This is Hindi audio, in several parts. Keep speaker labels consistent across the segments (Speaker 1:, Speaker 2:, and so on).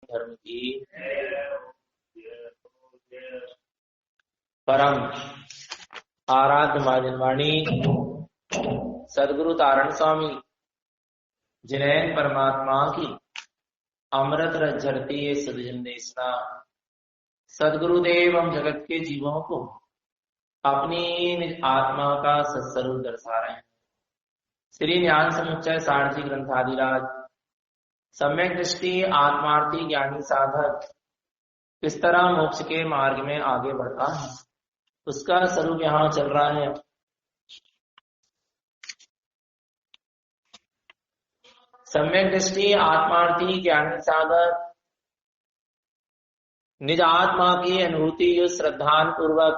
Speaker 1: धर्म की परम आराध्य महाजनवाणी सदगुरु तारण स्वामी जिनैन परमात्मा की अमृत रस झरती है सदजन देशना। सदगुरुदेव हम जगत के जीवों को अपनी निज आत्मा का सत्स्वरूप दर्शा रहे हैं। श्री ज्ञान समुच्चय सारथी ग्रंथादिराज सम्यक दृष्टि आत्मार्थी ज्ञानी साधक किस तरह मोक्ष के मार्ग में आगे बढ़ता है उसका स्वरूप यहाँ चल रहा है। सम्यक दृष्टि आत्मार्थी ज्ञानी साधक निज आत्मा की अनुभूति जो श्रद्धान पूर्वक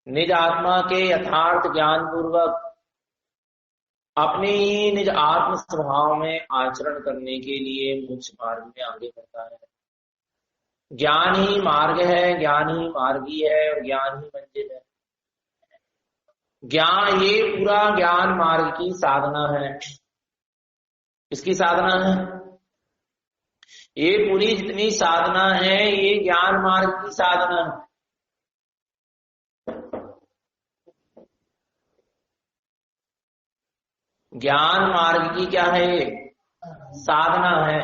Speaker 1: निज आत्मा के यथार्थ ज्ञान पूर्वक अपने ही निज आत्म स्वभाव में आचरण करने के लिए मोक्ष मार्ग में आगे बढ़ता है। ज्ञान ही मार्ग है, ज्ञान ही मार्गी है और ज्ञान ही मंजिल है। ज्ञान ये पूरा ज्ञान मार्ग की साधना है। इसकी साधना है ये पूरी जितनी साधना है ये ज्ञान मार्ग की साधना है। ज्ञान मार्ग की क्या है? साधना है।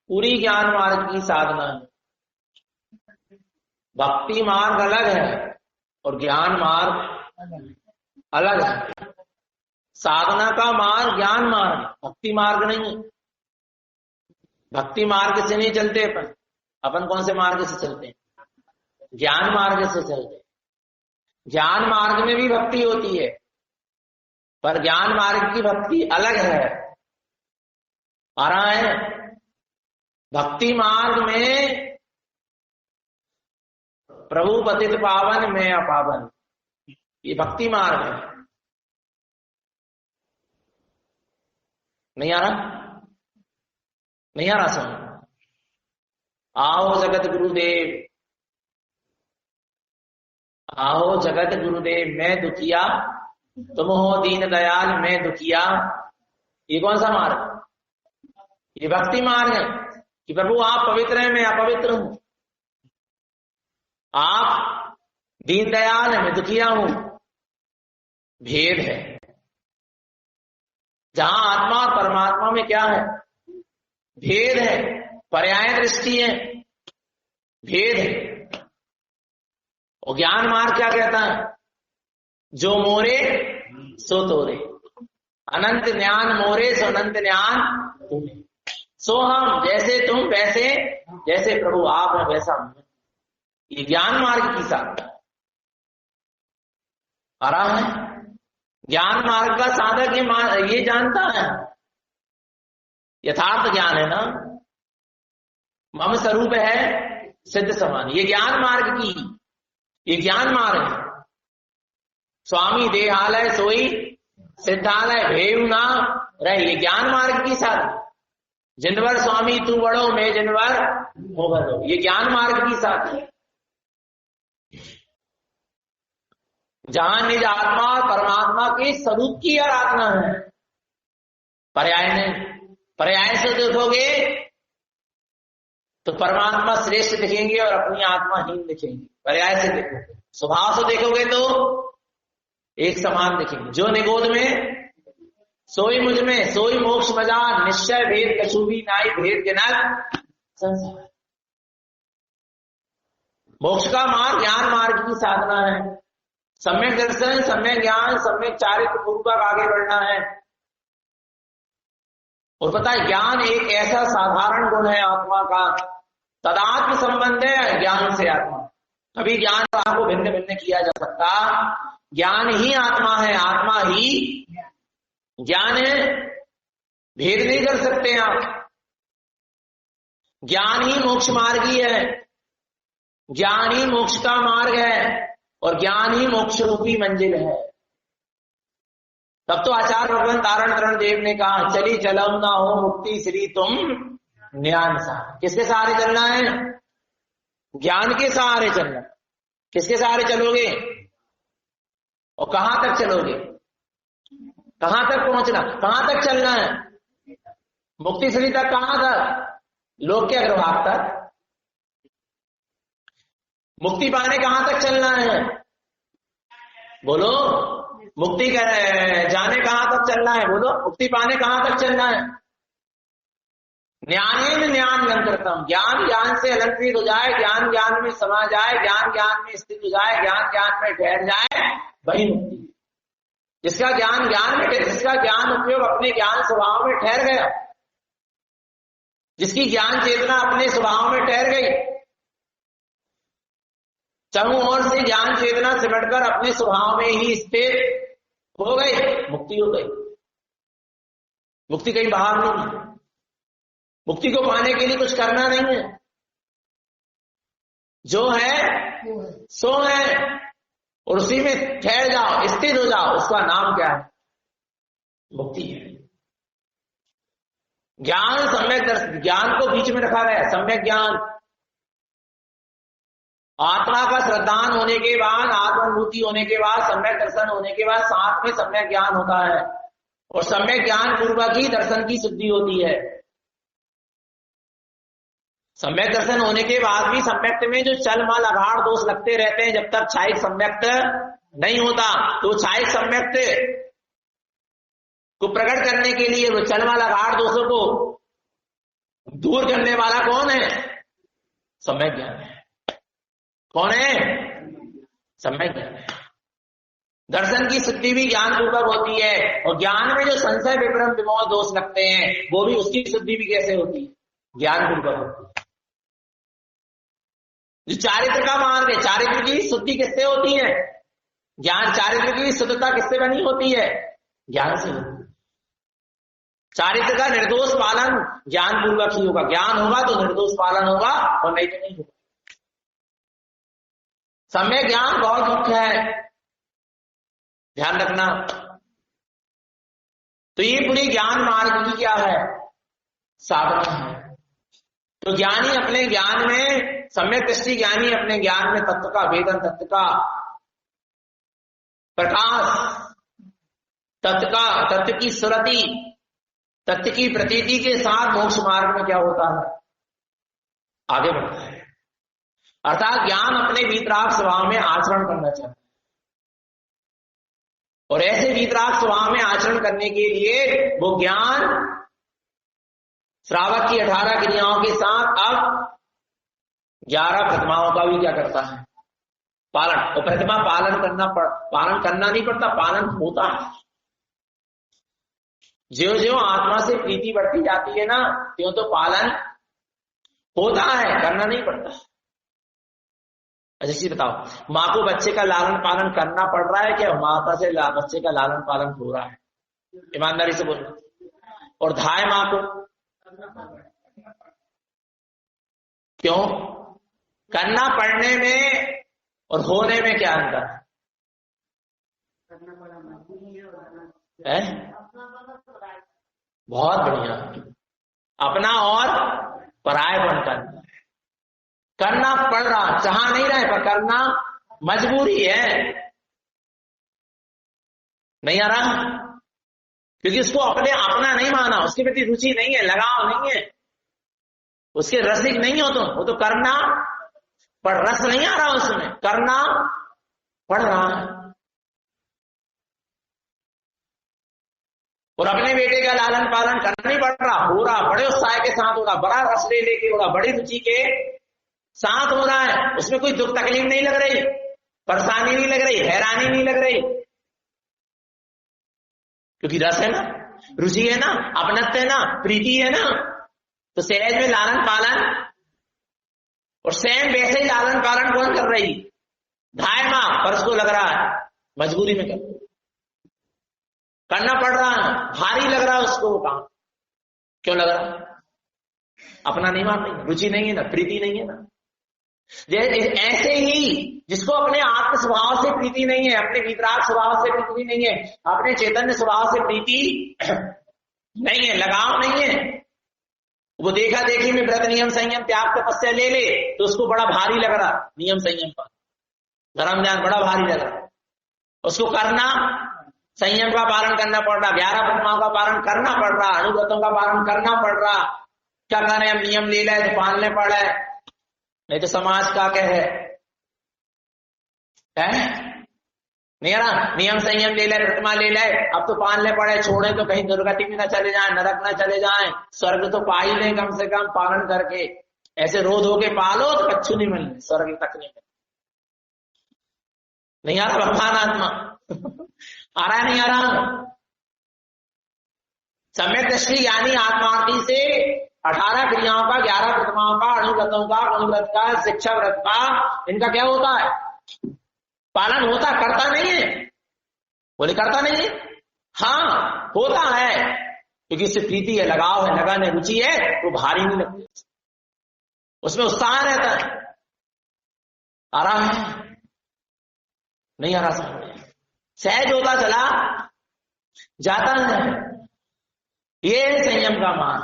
Speaker 1: पूरी ज्ञान मार्ग की साधना है। भक्ति मार्ग अलग है और ज्ञान मार्ग अलग है। साधना का मार्ग ज्ञान मार्ग, भक्ति मार्ग नहीं। भक्ति मार्ग से नहीं चलते अपन कौन से मार्ग से चलते हैं? ज्ञान मार्ग से चलते हैं। ज्ञान मार्ग में भी भक्ति होती है पर ज्ञान मार्ग की भक्ति अलग है। आ रहा है? भक्ति मार्ग में प्रभु पतित पावन मैं अपावन, ये भक्ति मार्ग है। नहीं आ रहा? नहीं आ रहा समझ? आओ जगत गुरुदेव, आओ जगत गुरुदेव, मैं दुखिया तुम हो दीन दयाल मैं दुखिया। ये कौन सा मार्ग? ये भक्ति मार्ग है कि प्रभु आप पवित्र हैं मैं अपवित्र हूं, आप दीन दयाल है मैं दुखिया हूं। भेद है। जहां आत्मा और परमात्मा में क्या है? भेद है, पर्याय दृष्टि है, भेद है। और ज्ञान मार्ग क्या कहता है? जो मोरे सो तोरे, अनंत ज्ञान मोरे सो अनंत ज्ञान तुम्हें। सो हम जैसे तुम वैसे, जैसे प्रभु आप है वैसा हम। ये ज्ञान मार्ग की साधना आ रहा है। ज्ञान मार्ग का साधक ये जानता है, यथार्थ ज्ञान है ना, मम स्वरूप है सिद्ध समान। ये ज्ञान मार्ग की, ये ज्ञान मार्ग है। स्वामी देहालय सोई सिद्धालय भेव ना रहे, ये ज्ञान मार्ग की साधना। जिनवर स्वामी तू बड़ो मैं जिनवर हो बड़ो, ये ज्ञान मार्ग की साधना। जहां निज आत्मा और परमात्मा के स्वरूप की आराधना है, पर्याय नहीं। पर्याय से देखोगे तो परमात्मा श्रेष्ठ दिखेंगे और अपनी आत्मा हीन दिखेंगे। पर्याय से देखोगे, स्वभाव से देखोगे तो एक समान दिखेंगे। जो निगोद में सोई मुझ में सोई मोक्ष मजान, निश्चय भेद कछुभी नाई भेद जनक संसार। मोक्ष का मार्ग ज्ञान मार्ग की साधना है। सम्यक दर्शन, सम्यक ज्ञान, सम्यक चारित्र पूर्वक आगे बढ़ना है। और पता है ज्ञान एक ऐसा साधारण गुण है आत्मा का, तदात्म संबंध है ज्ञान से आत्मा। कभी ज्ञान को भिन्न भिन्न किया जा सकता। ज्ञान ही आत्मा है, आत्मा ही ज्ञान है, भेद नहीं कर सकते आप। ज्ञान ही मोक्ष मार्गी है, ज्ञान ही मोक्ष का मार्ग है और ज्ञान ही मोक्ष रूपी मंजिल है। तब तो आचार्य भगवान तारण तरण देव ने कहा चली चलम ना हो मुक्ति श्री तुम ज्ञान सहारे। किसके सहारे चलना है? ज्ञान के सहारे चलना। किसके सहारे चलोगे और कहां तक चलोगे? कहां तक पहुंचना, कहां तक चलना है? मुक्ति श्री तक कहां तक? लोक के अग्रभाग तक। मुक्ति पाने कहां तक चलना है? बोलो, मुक्ति जाने कहां तक चलना है? बोलो, मुक्ति पाने कहां तक चलना है? ज्ञानेन ज्ञान अलंकृतम, ज्ञान ज्ञान से अलंकृत हो जाए, ज्ञान ज्ञान में समा जाए, ज्ञान ज्ञान में स्थित हो जाए, ज्ञान ज्ञान में ठहर जाए, वही मुक्ति। जिसका ज्ञान ज्ञान में, जिसका ज्ञान उपयोग अपने ज्ञान स्वभाव में ठहर गया, जिसकी ज्ञान चेतना अपने स्वभाव में ठहर गई, चारों ओर से ज्ञान चेतना सिमटकर अपने स्वभाव में ही स्थित हो गई, मुक्ति हो गई। मुक्ति कहीं बाहर नहीं है। मुक्ति को पाने के लिए कुछ करना नहीं है, जो है सो है, और उसी में ठहर जाओ, स्थिर हो जाओ। उसका नाम क्या है? मुक्ति है। ज्ञान सम्यक दर्शन, ज्ञान को बीच में रखा गया, सम्यक ज्ञान। आत्मा का श्रद्धान होने के बाद, आत्मानुभूति होने के बाद, सम्यक दर्शन होने के बाद साथ में सम्यक ज्ञान होता है, और सम्यक ज्ञान पूर्वक ही दर्शन की सिद्धि होती है। सम्यक दर्शन होने के बाद भी सम्यक्त में जो चल मल अभाड़ दोष लगते रहते हैं, जब तक छायिक सम्यक्त नहीं होता, तो छायिक सम्यक्त को प्रकट करने के लिए वो चल मल अभाड़ दोषों को दूर करने वाला कौन है? सम्यक ज्ञान है। कौन है? सम्यक ज्ञान है। दर्शन की सिद्धि भी ज्ञान पूर्वक होती है, और ज्ञान में जो संशय विभ्रम विमोह दोष लगते हैं, वो भी, उसकी सिद्धि भी कैसे होती है? ज्ञान पूर्वक होती है। जो चारित्र का मार्ग है, चारित्र की शुद्धि किससे होती है? ज्ञान। चारित्र की शुद्धता किससे बनी होती है? ज्ञान से होती है। चारित्र का निर्दोष पालन ज्ञान पूर्वक ही होगा। ज्ञान होगा तो निर्दोष पालन होगा, और नहीं तो नहीं होगा। सम्यक ज्ञान बहुत मुख्य है, ध्यान रखना। तो ये पूरी ज्ञान मार्ग की क्या है? साधना है। तो ज्ञानी अपने ज्ञान में, सम्यक दृष्टि ज्ञानी अपने ज्ञान में तत्व का वेदन, तत्व का प्रकाश, तत्व की सुरति, तत्व की प्रतीति के साथ मोक्ष मार्ग में क्या होता है? आगे बढ़ता है। अर्थात ज्ञान अपने वीतराग स्वभाव में आचरण करना चाहता है, और ऐसे वीतराग स्वभाव में आचरण करने के लिए वो ज्ञान श्रावक की 18 क्रियाओं के साथ अब 11 प्रतिमाओं का भी क्या करता है? पालन। और प्रतिमा पालन करना नहीं पड़ता, पालन होता है। ज्यों ज्यों आत्मा से प्रीति बढ़ती जाती है ना, त्यों तो पालन होता है, करना नहीं पड़ता। अच्छा, बताओ, माँ को बच्चे का लालन पालन करना पड़ रहा है क्या? माता से बच्चे का लालन पालन हो रहा है, ईमानदारी से बोलना। और धाय माँ को क्यों? करना पड़ने में और होने में क्या अंतर है? बहुत बढ़िया। अपना और परायपन करना पड़ रहा, चाह नहीं रहे, पर करना मजबूरी है। नहीं आ रहा, क्योंकि उसको अपना नहीं माना, उसके प्रति रुचि नहीं है, लगाव नहीं है, उसके रसिक नहीं हो तुम, वो तो करना पर रस नहीं आ रहा उसमें, करना पड़ रहा है। और अपने बेटे का लालन पालन करना नहीं पड़ रहा, हो रहा, बड़े उत्साह के साथ हो रहा, बड़ा रस ले लेके हो रहा, बड़ी रुचि के साथ हो रहा है। उसमें कोई दुख तकलीफ नहीं लग रही, परेशानी नहीं लग रही, हैरानी नहीं लग रही, क्योंकि रस है ना, रुचि है ना, अपनत्व है ना, प्रीति है ना। तो सहज में लालन पालन, और सेम वैसे ही लालन पालन कौन कर रही? धाय मां, पर उसको लग रहा है मजबूरी में करना पड़ रहा है, भारी लग रहा है उसको वो काम। क्यों लग रहा है? अपना नहीं मान रही, रुचि नहीं है ना, प्रीति नहीं है ना। ऐसे ही जिसको अपने आत्म स्वभाव से प्रीति नहीं है, अपने वितराग स्वभाव से प्रीति नहीं है, अपने चैतन्य स्वभाव से प्रीति नहीं है, लगाव नहीं है, वो देखा देखी में व्रत नियम संयम त्याग तपस्या ले ले तो उसको बड़ा भारी लग रहा, नियम संयम पर धर्म ध्यान बड़ा भारी लग रहा, उसको करना, संयम का पालन करना पड़ रहा, 11 प्रतिमाओं का पालन करना पड़ रहा, अनुव्रतों का पालन करना पड़ रहा, क्या करें, हम नियम ले लाए तो पालने पड़े, नहीं तो समाज का क्या है नहीं ना, नियम संयम ले लाए, प्रतिमा ले लाए, अब तो पालने पड़े, छोड़े तो कहीं दुर्गति में ना चले जाएं, नरक ना चले जाएं, स्वर्ग तो पा ही लें कम से कम पालन करके। ऐसे रो धो के पालो तो कच्छु नहीं मिलने, स्वर्ग तक नहीं मिलने। नहीं आ रहा भगवान आत्मा आ रहा है, नहीं आ रहा। सम्यक दृष्टि यानी आत्मार्थी से 18 क्रियाओं का, 11 प्रतिमाओं का, अणुव्रतों का, गुणव्रत का, शिक्षा व्रत का, इनका क्या होता है, पालन होता, करता नहीं है, बोले करता नहीं है, हाँ होता है, क्योंकि इससे प्रीति है, लगाव है, लगन है, रुचि है, वो भारी नहीं लगती, उसमें उत्साह रहता है। आ रहा है, नहीं आ रहा समझ, सहज होता चला जाता है, ये संयम का मान।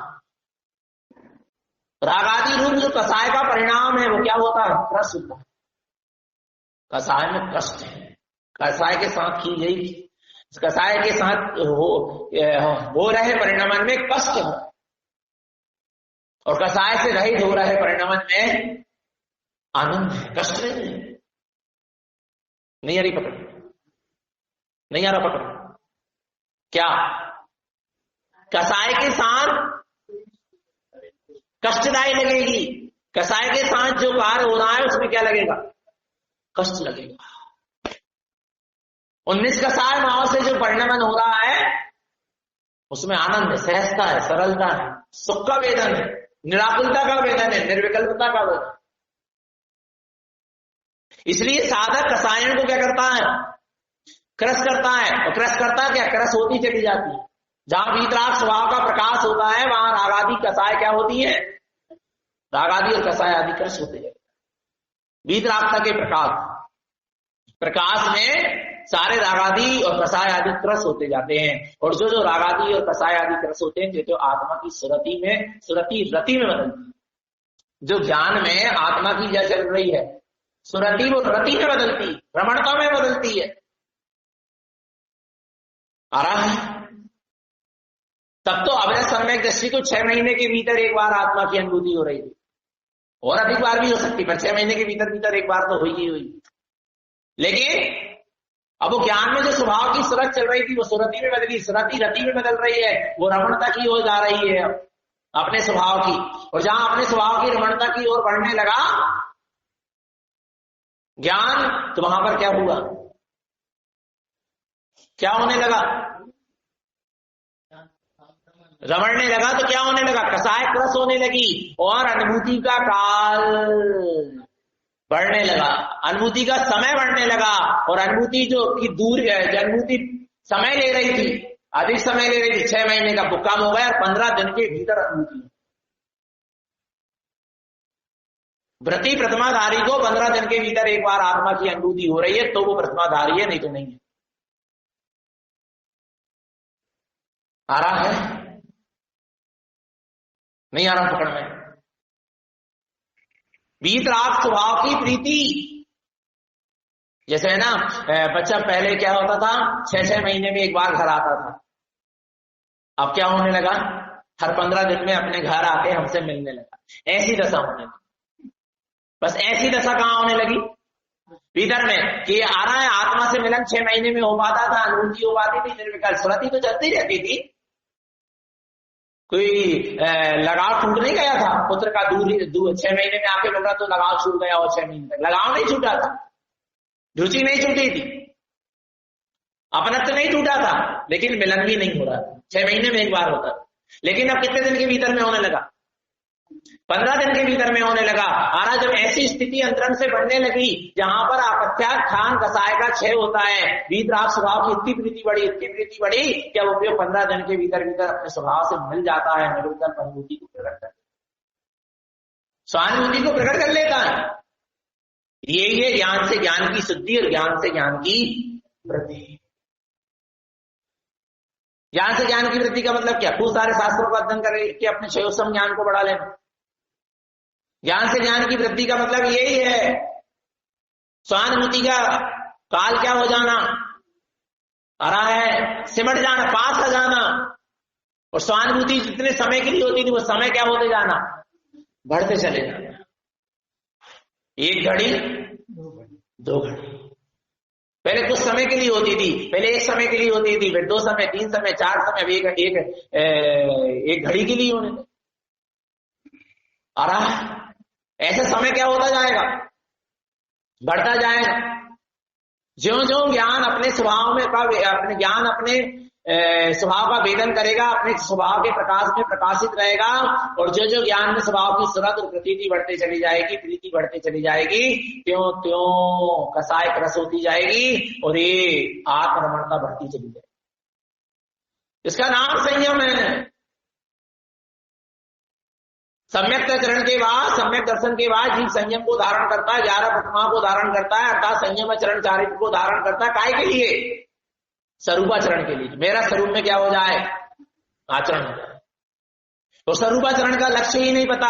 Speaker 1: रागादि रूप जो कसाय का परिणाम है वो क्या होता है, क्रस होता है। कसाय में कष्ट है, कसाय के साथ की गई, कसाय के साथ हो रहे परिणामन में कष्ट है, और कसाय से रहित हो रहे परिणामन में आनंद है, कष्ट नहीं आ रही पकड़, नहीं आ रहा पकड़। क्या कसाय के साथ कष्टदायी लगेगी, कसाय के साथ जो कार्य हो रहा है उसमें क्या लगेगा, कष्ट लगेगा। 19 कसाय भाव से जो परिणमन हो रहा है उसमें आनंद है, सहजता है, सरलता है, सुख का वेदन है, निराकुलता का वेदन है, निर्विकल्पता का वेदन। इसलिए साधक कसायन को क्या करता है, क्रस करता है, और क्रस करता क्या, क्रस होती चली जाती है। जहां वीतराग स्वभाव का प्रकाश होता है वहां रागादि कसाय क्या होती है, रागादि और कसाय आदि क्रस होते हैं। वीतरागता के प्रकाश में सारे रागादि और कसाय आदि क्रस होते जाते हैं, और जो रागादि और कसाय आदि क्रस होते हैं जो आत्मा की सुरति में, सुरति रति में बदलती है। जो ज्ञान में आत्मा की जय चल रही है, सुरति वो रति में बदलती, रमणता में बदलती है। आ रहा है, तब तो अवैध सम्यक दृष्टि को 6 महीने के भीतर एक बार आत्मा की अनुभूति हो रही थी, और अधिक बार भी हो सकती, पर 6 महीने के भीतर एक बार तो हुई ही हुई। लेकिन अब वो ज्ञान में जो स्वभाव की सूरत चल रही थी वो सुरति में बदली, सुरति रति में बदल रही है, वो रमणता की ओर जा रही है अपने स्वभाव की, और जहां अपने स्वभाव की रमणता की ओर बढ़ने लगा ज्ञान, तो वहां पर क्या हुआ, क्या होने लगा, रमणने लगा, तो क्या होने लगा, कसाय क्रस होने लगी, और अनुभूति का काल बढ़ने लगा, अनुभूति का समय बढ़ने लगा, और अनुभूति जो कि दूर है, अनुभूति समय ले रही थी, अधिक समय ले रही थी, 6 महीने का वो कम हो गया, और 15 दिन के भीतर अनुभूति। व्रती प्रतिमाधारी को 15 दिन के भीतर एक बार आत्मा की अनुभूति हो रही है तो वो प्रतिमाधारी है, नहीं तो नहीं है। आ रहा है, नहीं आ रहा पकड़ में। वीतराग स्वभाव की प्रीति, जैसे है ना, बच्चा पहले क्या होता था, 6-6 महीने में एक बार घर आता था, अब क्या होने लगा, हर 15 दिन में अपने घर आके हमसे मिलने लगा। ऐसी दशा होने लगी, बस ऐसी दशा कहां होने लगी, भीतर में, कि आ रहा है आत्मा से मिलन 6 महीने में हो पाता था, अनुभूति हो पाती थी, निर्विकल्प सुरति तो चलती रहती थी, कोई लगाव टूट नहीं गया था, पुत्र का दूर 6 महीने में आके मिल रहा तो लगाव छूट गया, और 6 महीने तक लगाव नहीं छूटा था, रुचि नहीं छूटी थी, अपनत्व नहीं टूटा था, लेकिन मिलन भी नहीं हो रहा था, 6 महीने में एक बार होता था। लेकिन अब कितने दिन के भीतर में होने लगा, 15 दिन के भीतर में होने लगा। आना जब ऐसी स्थिति अंतरंग से बढ़ने लगी जहां पर आपत्याग खान कसाय का क्षय होता है, वीतराग स्वभाव की इतनी प्रीति बढ़ी क्या वो 15 दिन के भीतर अपने स्वभाव से मिल जाता है, निर्विकल्प अनुभूति को प्रकट कर, स्वानुभूति को प्रकट कर लेता है। यही है ज्ञान से ज्ञान की शुद्धि और ज्ञान से ज्ञान की वृद्धि। ज्ञान से ज्ञान की वृद्धि का मतलब क्या, खूब सारे शास्त्रों का अध्ययन करके अपने क्षयोत्तम ज्ञान को बढ़ा लेना। ज्ञान से ज्ञान की वृद्धि का मतलब यही है, स्वानुभूति का काल क्या हो जाना, आ रहा है सिमट जाना, पास आ जाना, और सहानुभूति जितने समय के लिए होती थी वो समय क्या होते जाना, बढ़ते चले जाना। एक घड़ी, दो घड़ी, पहले कुछ समय के लिए होती थी, पहले एक समय के लिए होती थी, फिर 2 समय, 3 समय, 4 समय, अब एक घड़ी के लिए होने आ रहा है। ऐसे समय क्या होता जाएगा, बढ़ता जाएगा। ज्यों ज्यों ज्ञान अपने स्वभाव में अपने ज्ञान अपने स्वभाव का वेदन करेगा, अपने स्वभाव के प्रकाश में प्रकाशित रहेगा, और जो जो ज्ञान में स्वभाव की सूरत और प्रतीति बढ़ते चली जाएगी, प्रीति बढ़ते चली जाएगी, त्यों त्यों कसाय रस होती जाएगी और ये आत्मरमणता बढ़ती चली जाएगी। इसका नाम संयम है। सम्यक चरण के बाद, सम्यक दर्शन के बाद जीव संयम को धारण करता है, 11 प्रतिमा को धारण करता है, अर्थात संयम चरण चारित्र को धारण करता है। काय के लिए, स्वरूपाचरण के लिए। मेरा स्वरूप में क्या हो जाए, आचरण हो जाए। तो स्वरूपाचरण का लक्ष्य ही नहीं पता।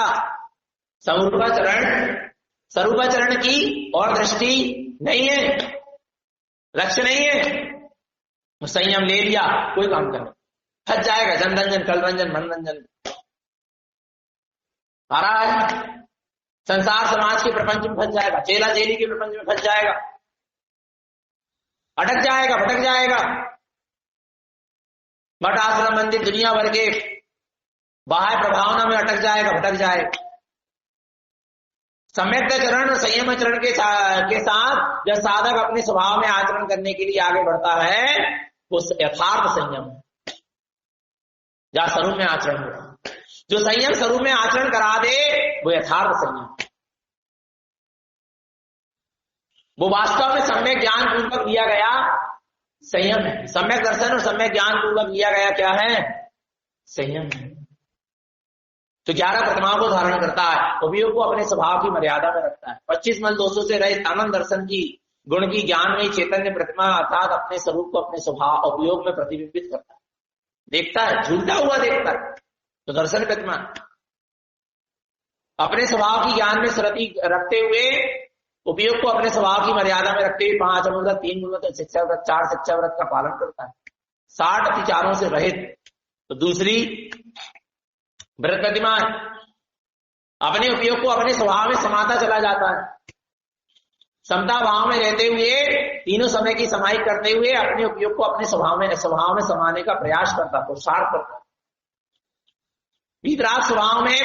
Speaker 1: स्वरूपाचरण की और दृष्टि नहीं है, लक्ष्य नहीं है। संयम ले लिया, कोई काम करना, फंस जाएगा। जन रंजन, कल रंजन, मन रंजन आ रहा है। संसार समाज के प्रपंच में फंस जाएगा, चेला चेली के प्रपंच में फंस जाएगा, अटक जाएगा, भटक जाएगा। मठ आश्रम मंदिर दुनिया भर के बाह्य प्रभावना में अटक जाएगा, भटक जाएगा। सम्यक चरण और संयम चरण के साथ जब साधक अपने स्वभाव में आचरण करने के लिए आगे बढ़ता है, वो यथार्थ संयम है, जहां स्वरूप में आचरण हो। जो संयम स्वरूप में आचरण करा दे वो यथार्थ संयम, वो वास्तव में सम्यक ज्ञान पूर्वक लिया गया संयम है। सम्यक दर्शन और सम्यक ज्ञान पूर्वक लिया गया क्या है, संयम है। तो 11 प्रतिमाओं को धारण करता है, उपयोग को अपने स्वभाव की मर्यादा में रखता है। 25 मल दोषों से रहित आनंद दर्शन की गुण की ज्ञान में चैतन्य प्रतिमा अर्थात अपने स्वरूप को अपने स्वभाव उपयोग में प्रतिबिंबित करता है, देखता है, झूलता हुआ देखता है। तो दर्शन प्रतिमा अपने स्वभाव की ज्ञान में श्रुति रखते हुए, उपयोग को अपने स्वभाव की मर्यादा में रखते हुए 5 अनुव्रत, 3 गुणव्रत, शिक्षा व्रत, 4 शिक्षा व्रत का पालन करता है, 60 अतिचारों से रहित। तो दूसरी व्रत प्रतिमा अपने उपयोग को अपने स्वभाव में समाता चला जाता है, समता भाव में रहते हुए, तीनों समय की समाई करते हुए अपने उपयोग को अपने स्वभाव में समाने का प्रयास करता, पुरुषार्थ करता। वीतराग स्वभाव में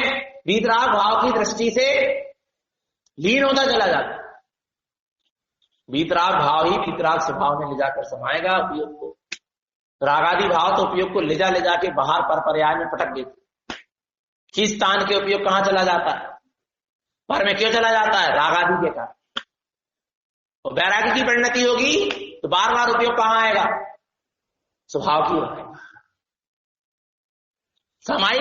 Speaker 1: वीतराग भाव की दृष्टि से लीन होता चला जाता। वीतराग भाव ही वीतराग स्वभाव में ले जाकर समाएगा उपयोग को। रागादि भाव तो उपयोग को ले जाके बाहर पर पर्याय में पटक देते। किस स्थान के उपयोग कहां चला जाता है, पर में क्यों चला जाता है, रागादि के कारण। और वैराग्य की परिणति होगी तो बार बार उपयोग कहां आएगा, स्वभाव की ओर। समाई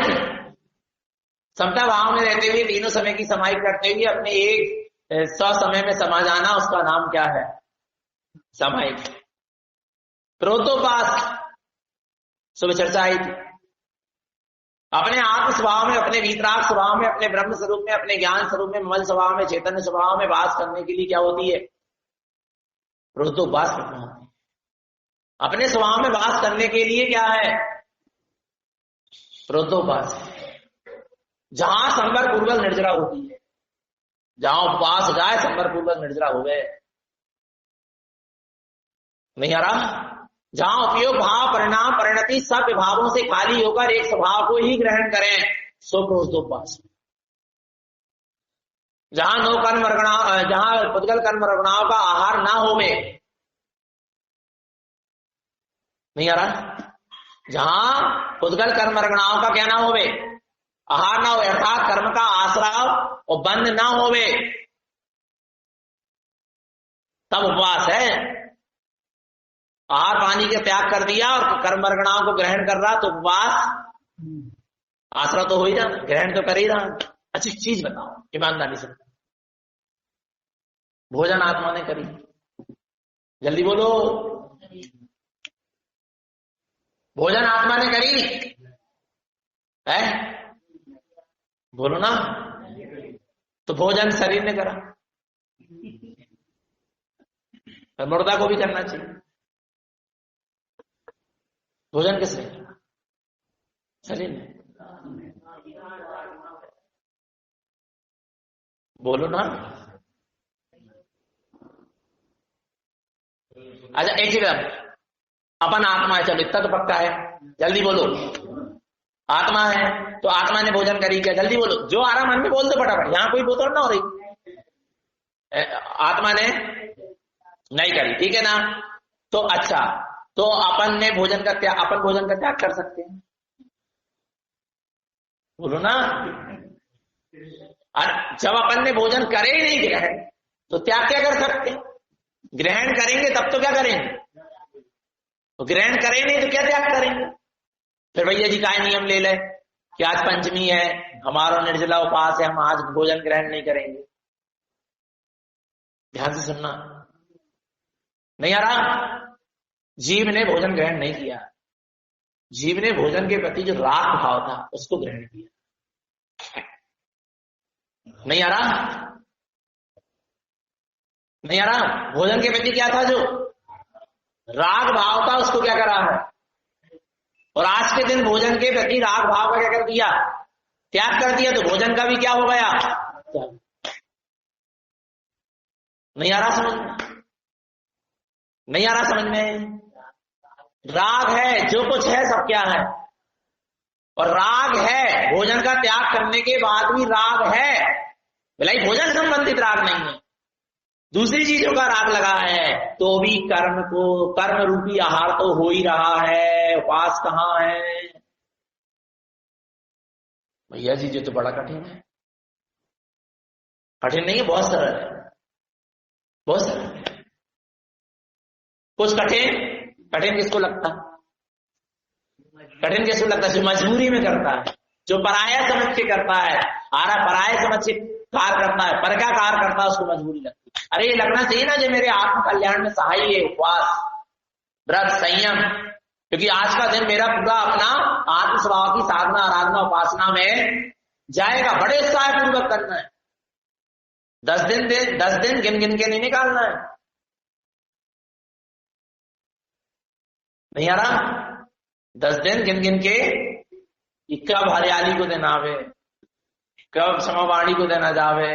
Speaker 1: समता भाव में रहते हुए तीनों समय की समाई करते हुए अपने एक समय में समा जाना, उसका नाम क्या है, समाई। प्रोतोपास सुबह चर्चा आई थी। अपने आत्म स्वभाव में, अपने वीतराग स्वभाव में, अपने ब्रह्म स्वरूप में, अपने ज्ञान स्वरूप में, मल स्वभाव में, चैतन्य स्वभाव में वास करने के लिए क्या होती है, प्रोतोपास करना होती है। अपने स्वभाव में वास करने के लिए क्या है, प्रोतोपास। जहां संवर पूर्वक निर्जरा होती है, जहां उपवास हो जाए संवर पूर्वक निर्जरा हो गए, नहीं आ रहा। जहां उपयोग भाव परिणाम परिणति सब विभावों से खाली होकर एक स्वभाव को ही ग्रहण करें, सो प्रोतोपास। जहां नो कर्म वर्गणाओं, जहां पुद्गल कर्म वर्गणाओं का आहार ना हो में, नहीं आ रहा। जहां पुद्गल कर्म वर्गणाओं का क्या ना होवे, आहार ना हो, अर्थात कर्म का आश्रय और बंध ना होवे, तब उपवास है। आहार पानी के त्याग कर दिया और कर्म वर्गणाओं को ग्रहण कर रहा, तो उपवास आश्रय तो हो ही रहा, ग्रहण तो कर ही रहा। अच्छी चीज बताओ ईमानदारी से, भोजन आत्मा ने करी, जल्दी बोलो, भोजन आत्मा ने करी है, बोलो ना। तो भोजन शरीर ने करा, मुर्दा को भी करना चाहिए। भोजन किसने करा, शरीर में। बोलो ना। अच्छा एक चीज, अपन आत्मा है, चलो इतना तो पक्का है, जल्दी बोलो। आत्मा है तो आत्मा ने भोजन करी क्या? जल्दी बोलो, जो आ रहा मन में बोल दो फटाफट, यहां कोई बोतल ना हो रही। आत्मा ने नहीं करी, ठीक है ना? तो अच्छा, तो अपन ने भोजन का त्याग, अपन भोजन का त्याग कर सकते हैं? बोलो ना। जब अपन ने भोजन करे ही नहीं ग्रहण, तो त्याग क्या कर सकते हैं? ग्रहण करेंगे तब तो क्या करेंगे? तो ग्रहण करें नहीं तो क्या त्याग करेंगे? फिर भैया जी का नियम ले ले कि आज पंचमी है, हमारा निर्जला उपवास है, हम आज भोजन ग्रहण नहीं करेंगे। ध्यान से सुनना, नहीं आ रहा? जीव ने भोजन ग्रहण नहीं किया, जीव ने भोजन के प्रति जो राग भाव था उसको ग्रहण किया। नहीं आ रहा? नहीं आ रहा? भोजन के प्रति क्या था? जो राग भाव था उसको क्या करा है? और आज के दिन भोजन के प्रति राग भाव का क्या कर दिया? त्याग कर दिया। तो भोजन का भी क्या हो गया? नहीं आ रहा समझ में? नहीं आ रहा समझ में? राग है, जो कुछ है सब क्या है? और राग है, भोजन का त्याग करने के बाद भी राग है, भलाई भोजन संबंधित राग नहीं है, दूसरी चीजों का राग लगा है, तो भी कर्म को, कर्म रूपी आहार तो हो ही रहा है, उपवास कहां है? भैया जी जो तो बड़ा कठिन है। कठिन नहीं है, बहुत सरल है, बहुत सरल है। कुछ कठिन, कठिन किसको लगता? कठिन किसको लगता है? जो मजबूरी में करता है, जो पराया समझ के करता है, आरा पराया समझ के कार्य करता है, पर क्या कार्य करता है उसको मजबूरी लगती है। अरे ये लगना चाहिए ना जो मेरे आत्म कल्याण में सहाय है, उपवास, व्रत, संयम, क्योंकि आज का दिन मेरा पूरा अपना आत्म स्वभाव की साधना, आराधना, उपासना में जाएगा। बड़े उत्साह पूर्वक करना है। 10 दिन गिन गिन के नहीं निकालना है। नहीं आ रहा? 10 दिन गिन गिन के, कब हरियाली को दिन आवे, कब समावाणी को देना जावे,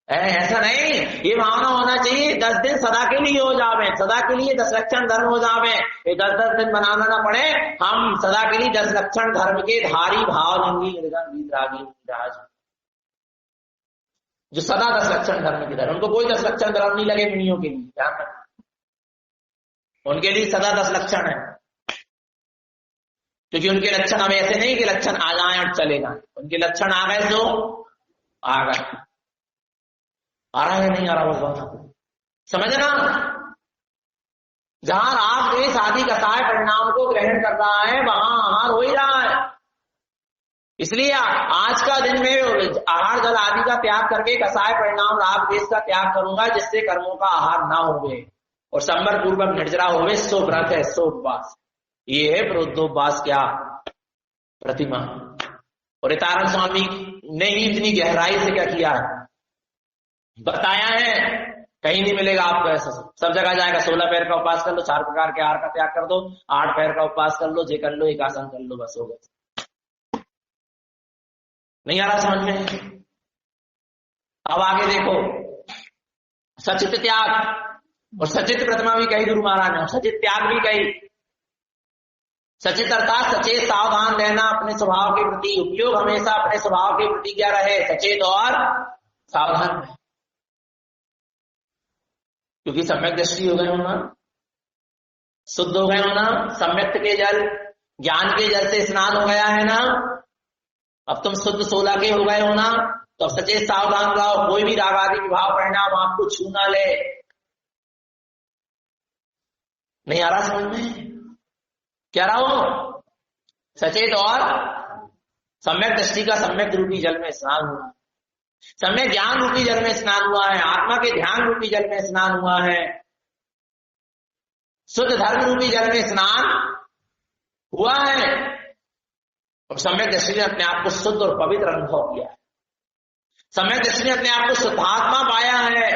Speaker 1: ऐसा नहीं। ये भावना होना चाहिए 10 दिन सदा के लिए हो जावे, सदा के लिए 10 लक्षण धर्म हो जावे, ये 10 दिन बनाना ना पड़े, हम सदा के लिए 10 लक्षण धर्म के धारी भाव लिंगी रागी राज, जो सदा 10 लक्षण धर्म के धर्म, उनको कोई 10 लक्षण धर्म नहीं लगे मुनियों के लिए, ध्यान रखना, उनके लिए सदा 10 लक्षण है, क्योंकि उनके लक्षण अब ऐसे नहीं कि लक्षण आ जाए और चले जाए, उनके लक्षण आ गए तो आ गए। आ रहा है नहीं आ रहा? वो समझना, जहां राग द्वेष आदि कसाय परिणाम को ग्रहण कर रहा है वहां आहार हो ही रहा है। इसलिए आज का दिन में आहार जल आदि का त्याग करके कसाय परिणाम राग द्वेष का त्याग करूंगा, जिससे कर्मों का आहार ना होवे और संबर पूर्वक निर्जरा होवे, सो व्रत है, सो उपवास। ये है प्रोद्योपास क्या प्रतिमा। और इतारण स्वामी ने ही इतनी गहराई से क्या किया है, बताया है, कहीं नहीं मिलेगा आपको ऐसा। सब जगह जाएगा 16 पैर का उपवास कर लो, 4 प्रकार के आहार का त्याग कर दो, 8 पैर का उपवास कर लो, जे कर लो, एक आसन कर लो, बस हो गया। नहीं आ रहा समझ में? अब आगे देखो, सचित त्याग, और सचित प्रतिमा भी कही गुरु महाराज ने, सचित त्याग भी कही। सचित अर्थात सचेत, सावधान रहना अपने स्वभाव के प्रति, उपयोग हमेशा अपने स्वभाव के प्रति क्या रहे, सचेत और सावधान रहे, क्योंकि सम्यक दृष्टि हो गए होना, शुद्ध हो गए होना, सम्यक्त के जल, ज्ञान के जल से स्नान हो गया है ना, अब तुम शुद्ध 16 के हो गए हो ना, तो सचेत सावधान रहो, कोई भी राग आदि विभाव परिणाम आपको छू ना ले। नहीं आ रहा समझ में? क्या रहा हो? सचेत और सम्यक दृष्टि का सम्यक रूपी जल में स्नान हुआ, सम्यक ज्ञान रूपी जल में स्नान हुआ है, आत्मा के ध्यान रूपी जल में स्नान हुआ है, शुद्ध धर्म रूपी जल में स्नान हुआ है, और सम्यक दृष्टि ने अपने आप को शुद्ध और पवित्र अनुभव किया है। सम्यक दृष्टि ने अपने आप को शुद्धात्मा पाया है।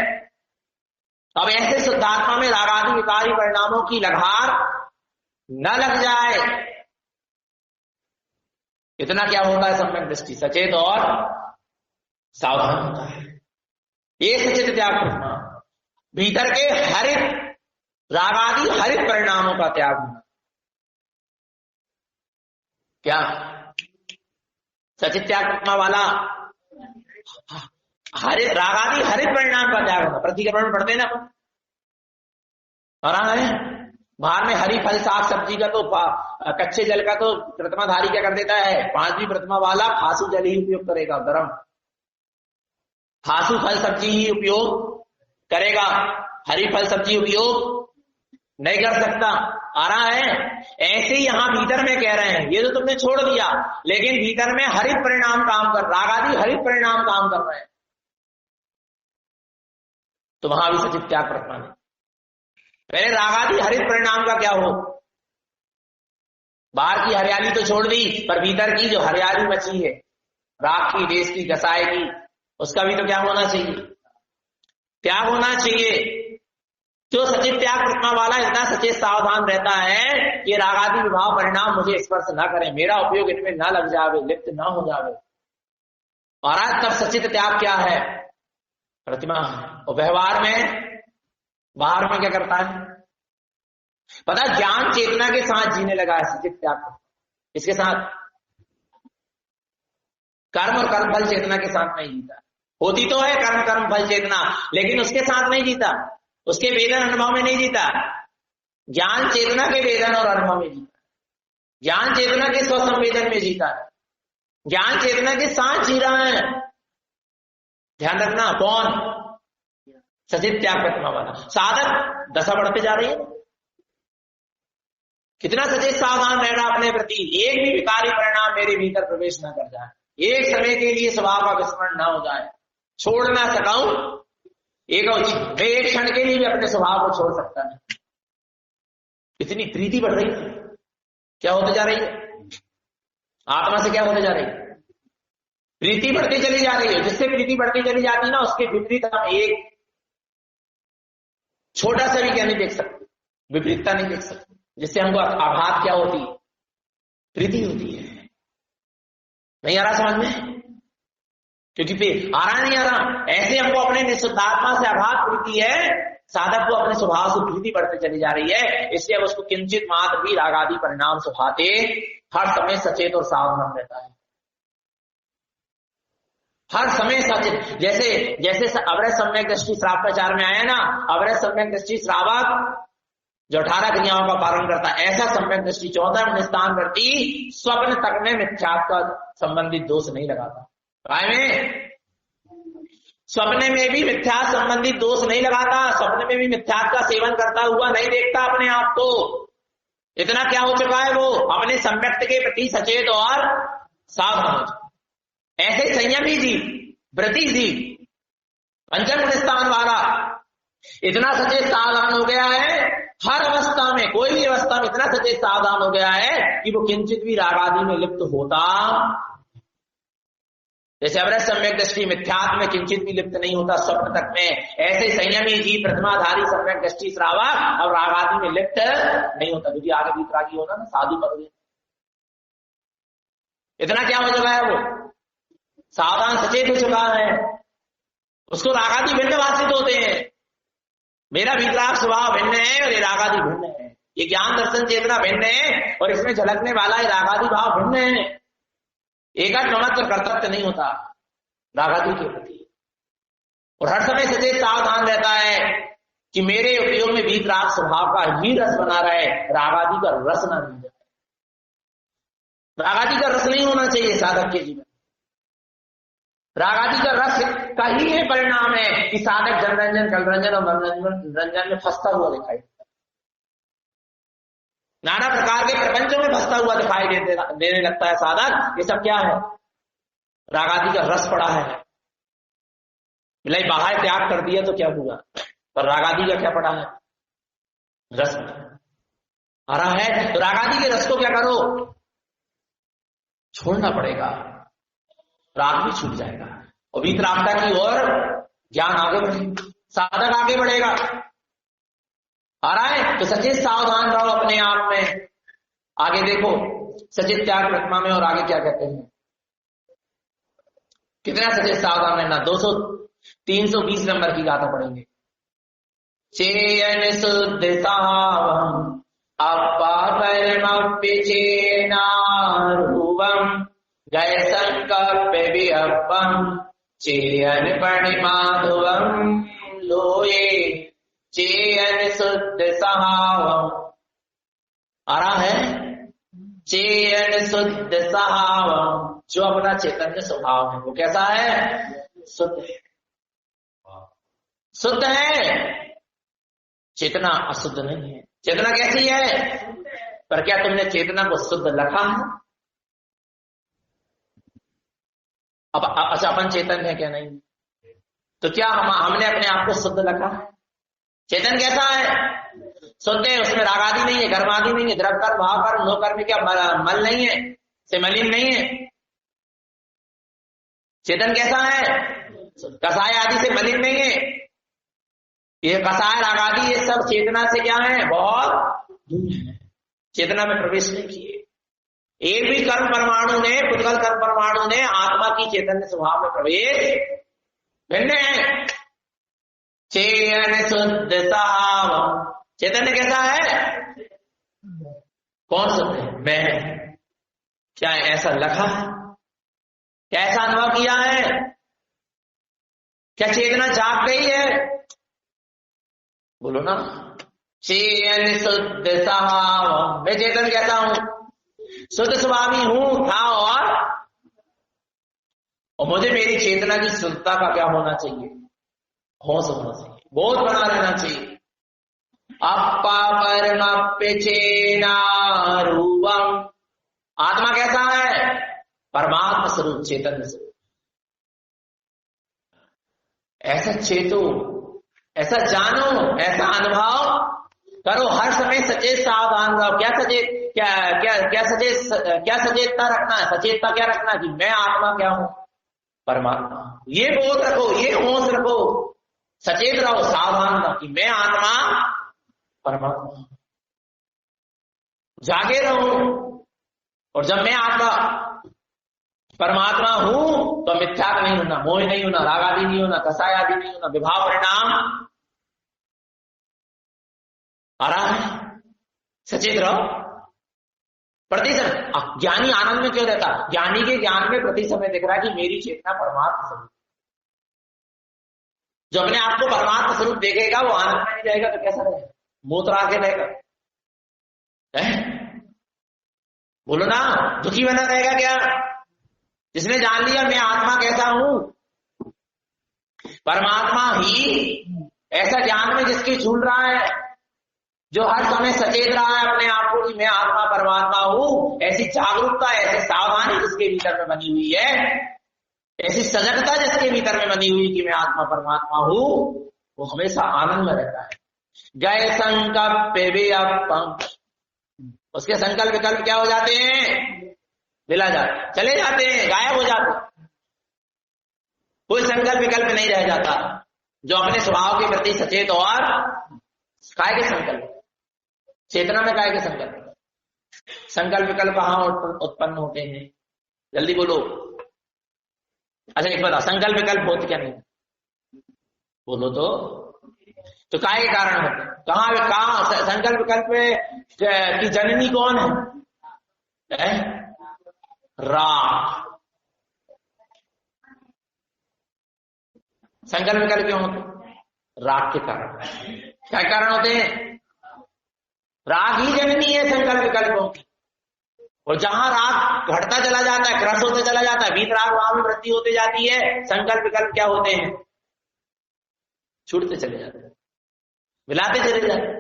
Speaker 1: अब ऐसे शुद्धात्मा में रागादि विकारी परिणामों की लघार न लग जाए, इतना क्या होता है सम्यक दृष्टि, सचेत और सावधान होता है। ये सचेत त्याग करना, भीतर के हरित रागादि हरित परिणामों का त्याग होना। क्या सचित त्याग प्रतिमा वाला हरित रागादि हरित परिणाम का त्याग होना। प्रतिक्रमण पढ़ते ना और है बाहर में हरी फल साग सब्जी का तो कच्चे जल का तो प्रतिमाधारी क्या कर देता है, 5वीं प्रतिमा वाला फासू जल ही उपयोग करेगा, गर्म फासू फल सब्जी ही उपयोग करेगा, हरी फल सब्जी उपयोग नहीं कर सकता। आ रहा है। ऐसे ही यहां भीतर में कह रहे हैं, ये तो तुमने छोड़ दिया, लेकिन भीतर में हरित परिणाम काम कर, रागादि हरित परिणाम काम कर रहे हैं, तो वहां भी सचित त्याग प्रतिमा नहीं। पहले रागादि हरित परिणाम का क्या हो, बाहर की हरियाली तो छोड़ दी, पर भीतर की जो हरियाली बची है, राख की, देश की, गसाए की, उसका भी तो क्या होना चाहिए, त्याग होना चाहिए। जो सचित त्याग प्रतिमा वाला इतना सचेत सावधान रहता है कि रागादि विभाव परिणाम मुझे स्पर्श ना करें, मेरा उपयोग इनमें ना लग जावे, लिप्त ना हो जावे। और आज तब सचित त्याग क्या है, प्रतिमा। और व्यवहार में बाहर में क्या करता है पता, ज्ञान चेतना के साथ जीने लगा है सचित त्याग। इसके साथ कर्म और कर्म फल चेतना के साथ नहीं जीता। होती तो है कर्म कर्म फल चेतना, लेकिन उसके साथ नहीं जीता, उसके वेदन अनुभव में नहीं जीता। ज्ञान चेतना के वेदन और अनुभव में जीता, ज्ञान चेतना के स्वसंवेदन में जीता, ज्ञान चेतना के साथ जी रहा है। ध्यान रखना, कौन, सचित त्याग प्रतिमा वाला साधक। दशा बढ़ते जा रही है, कितना सचेत सावधान रहना अपने प्रति, एक भी विकारी परिणाम मेरे भीतर प्रवेश न कर जाए, एक समय के लिए स्वभाव का विस्मरण न हो जाए, छोड़ ना सकाऊं एक क्षण के लिए भी अपने स्वभाव को छोड़ सकता नहीं। इतनी प्रीति बढ़ रही है, क्या होते जा रही है, आत्मा से क्या होते जा रही है, प्रीति बढ़ती चली जा रही है। जिससे प्रीति बढ़ती चली जाती है ना, उसके विपरीत हम एक छोटा सा भी क्या नहीं देख सकते, विपरीतता नहीं देख सकते। जिससे हमको आघात क्या होती है, प्रीति होती है। नहीं आ रहा समझ में, क्योंकि फिर आ रहा नहीं आ रहा, ऐसे हमको अपने निःशुद्धात्मा से आघात प्रीति है, साधक को अपने स्वभाव से प्रीति बढ़ते चली जा रही है। इसलिए उसको किंचित मात्र भी रागादि परिणाम सुभाते हर समय सचेत और सावधान रहता है, हर समय सचेत। जैसे जैसे अवरय सम्यक दृष्टि श्रावाचार में आया ना, अवरय सम्यक दृष्टि श्रावक जो 18 क्रियाओं का पालन करता है, ऐसा सम्यक दृष्टि 14 स्थान करती स्वप्न तक में मिथ्यात्व का संबंधित दोष नहीं लगाता। में स्वप्न में भी मिथ्या संबंधित दोष नहीं लगाता, स्वप्न में भी मिथ्यात्व का सेवन करता हुआ नहीं देखता अपने आप को। इतना क्या हो चुका है, वो अपने सम्यक्त के प्रति सचेत और सावधान हो चुका। ऐसे संयमी जीव, व्रती जीव, पंचम गुण स्थान वाला इतना सचेत सावधान हो गया है, हर अवस्था में, कोई भी अवस्था में इतना सचेत सावधान हो गया है कि वो किंचित भी रागादि में लिप्त होता। जैसे अवरय सम्यक दृष्टि मिथ्यात्व में किंचित भी लिप्त नहीं होता स्वप्न तक में, ऐसे संयमी जीव प्रतिमाधारी सम्यक दृष्टि श्रावक और रागादि में लिप्त नहीं होता। क्योंकि आगे वितरागी होना ना, साधु पर इतना क्या हो चुका है, वो सावधान सचेत हो चुका है, उसको रागादि भिन्न भाषित होते हैं। मेरा वितराग स्वभाव भिन्न है और ये रागादि भिन्न है, ये ज्ञान दर्शन चेतना भिन्न है और इसमें झलकने वाला ये रागादि भाव भिन्न है। एकात्म ममत्व कर्तव्य नहीं होता रागादि के प्रति, और हर समय सचेत सावधान रहता है कि मेरे उपयोग में वितराग स्वभाव का ही रस बना रहे, रागादि का रस ना बन जाए। रागादि का रस नहीं होना चाहिए साधक के जीवन। रागादि का रस का ही ये परिणाम है कि साधक जनरंजन, कलरंजन और मनोरंजन में फंसता हुआ दिखाई देता है, नाना प्रकार के प्रपंचों में फंसता हुआ दिखाई देने लगता है साधक। ये सब क्या है, रागादि का रस पड़ा है। मिलाई बाहर त्याग कर दिया तो क्या हुआ, पर रागादि का क्या पड़ा है, रस आ रहा है। तो रागादि के रस को क्या करो, छोड़ना पड़ेगा, राग भी छूट जाएगा और वितरागता की ओर ज्ञान आगे बढ़ेगा, साधक आगे बढ़ेगा। आ रहा है। तो सचेत सावधान रहो अपने आप में, आगे देखो सचित त्याग प्रतिमा में, और आगे क्या कहते हैं, कितना सचित सावधान रहना। 320 नंबर की गाथा पढ़ेंगे। चेयन शुद्ध सावम अपापरमप्यचेनारूपम गय संकल्प विअप्पम चेयन पणिमाधुवम लोये चेयन शुद्ध सहावम। आ रहा है, चेयन शुद्ध सहावम, जो अपना चैतन्य स्वभाव है वो कैसा है, शुद्ध है, शुद्ध है। चेतना अशुद्ध नहीं है। चेतना कैसी है, पर क्या तुमने चेतना को शुद्ध रखा है? अब अच्छा अपन चेतन है क्या, नहीं, तो क्या हमने अपने आप को शुद्ध रखा है? चेतन कैसा है, शुद्ध है, उसमें राग आदि नहीं है, कर्म आदि नहीं है, द्रव्य कर्म भाव कर्म नो कर्म क्या मल नहीं है, से मलिन नहीं है। चेतन कैसा है, कसाय आदि से मलिन नहीं है। ये कसाय राग आदि ये सब चेतना से क्या है, बहुत दूर है, चेतना में प्रवेश नहीं किए। एक भी कर्म परमाणु ने, पुद्गल कर्म परमाणु ने आत्मा की चैतन्य स्वभाव में प्रवेश भिन्न है। चेयन शुद्ध सहाव, चैतन्य कैसा है, कौन शुद्ध है, मैं। क्या ऐसा लखा है, क्या ऐसा अनुभव किया है, क्या चेतना जाग गई है, बोलो ना। चेयन शुद्ध सहाव, मैं चेतन कैसा हूं, शुद्ध स्वभावी हूं, था, और मुझे मेरी चेतना की शुद्धता का क्या होना चाहिए, होश होना चाहिए, बोध बना रहना चाहिए। अपापरमप्यचेनारूपम, आत्मा कैसा है, परमात्मा स्वरूप, चेतन स्वरूप। ऐसा चेतो, ऐसा जानो, ऐसा अनुभव करो, हर समय सचेत सावधान रहो। क्या सचेत, क्या सचेतता रखना है, सचेतता क्या रखना है कि मैं आत्मा क्या हूं, परमात्मा। ये बोध रखो, ये होश रखो, सचेत रहो, सावधान रहो कि मैं आत्मा परमात्मा, जागे रहो। और जब मैं आत्मा परमात्मा हूं तो मिथ्या नहीं होना, मोह नहीं होना, राग आदि नहीं होना, कसाय आदि नहीं होना, विभाव परिणाम आ रहा है। सचेत रहो प्रति समय। ज्ञानी आनंद में क्यों रहता, ज्ञानी के ज्ञान में प्रति समय दिख रहा है कि मेरी चेतना परमात्मा स्वरूप। जो अपने आप को परमात्मा स्वरूप देखेगा वो आनंद में नहीं रहेगा तो कैसा रहेगा, मूत्र आके रहेगा, बोलो ना, दुखी बना रहेगा क्या? जिसने जान लिया मैं आत्मा कैसा हूं, परमात्मा ही, ऐसा ज्ञान में जिसकी झूल रहा है, जो हर समय सचेत रहा है अपने आप को कि मैं आत्मा परमात्मा हूं, ऐसी जागरूकता, ऐसी सावधानी जिसके भीतर में बनी हुई है, ऐसी सजगता जिसके भीतर में बनी हुई कि मैं आत्मा परमात्मा हूं, वो हमेशा आनंद में रहता है। गए संकल्प विअप्पम, उसके संकल्प विकल्प क्या हो जाते हैं, मिला जाते, चले जाते हैं, गायब हो जाते, कोई संकल्प विकल्प नहीं रह जाता। जो अपने स्वभाव के प्रति सचेत और काय के संकल्प, चेतना में काय के संकल्प, संकल्प विकल्प कहां उत्पन्न होते हैं, जल्दी बोलो। अच्छा एक बता, संकल्प विकल्प होते क्या नहीं, बोलो तो काय के कारण होते, कहां संकल्प विकल्प की जननी कौन है, राग। संकल्प विकल्प क्यों होते, राग के कारण। क्या कारण होते हैं, राग ही जननी है संकल्प विकल्पों की। और जहां राग घटता चला जाता है, क्रस होते चला जाता है, वीत राग वहां में वृद्धि होती जाती है, संकल्प विकल्प क्या होते हैं, छूटते चले जाते हैं, मिलाते चले जाते हैं।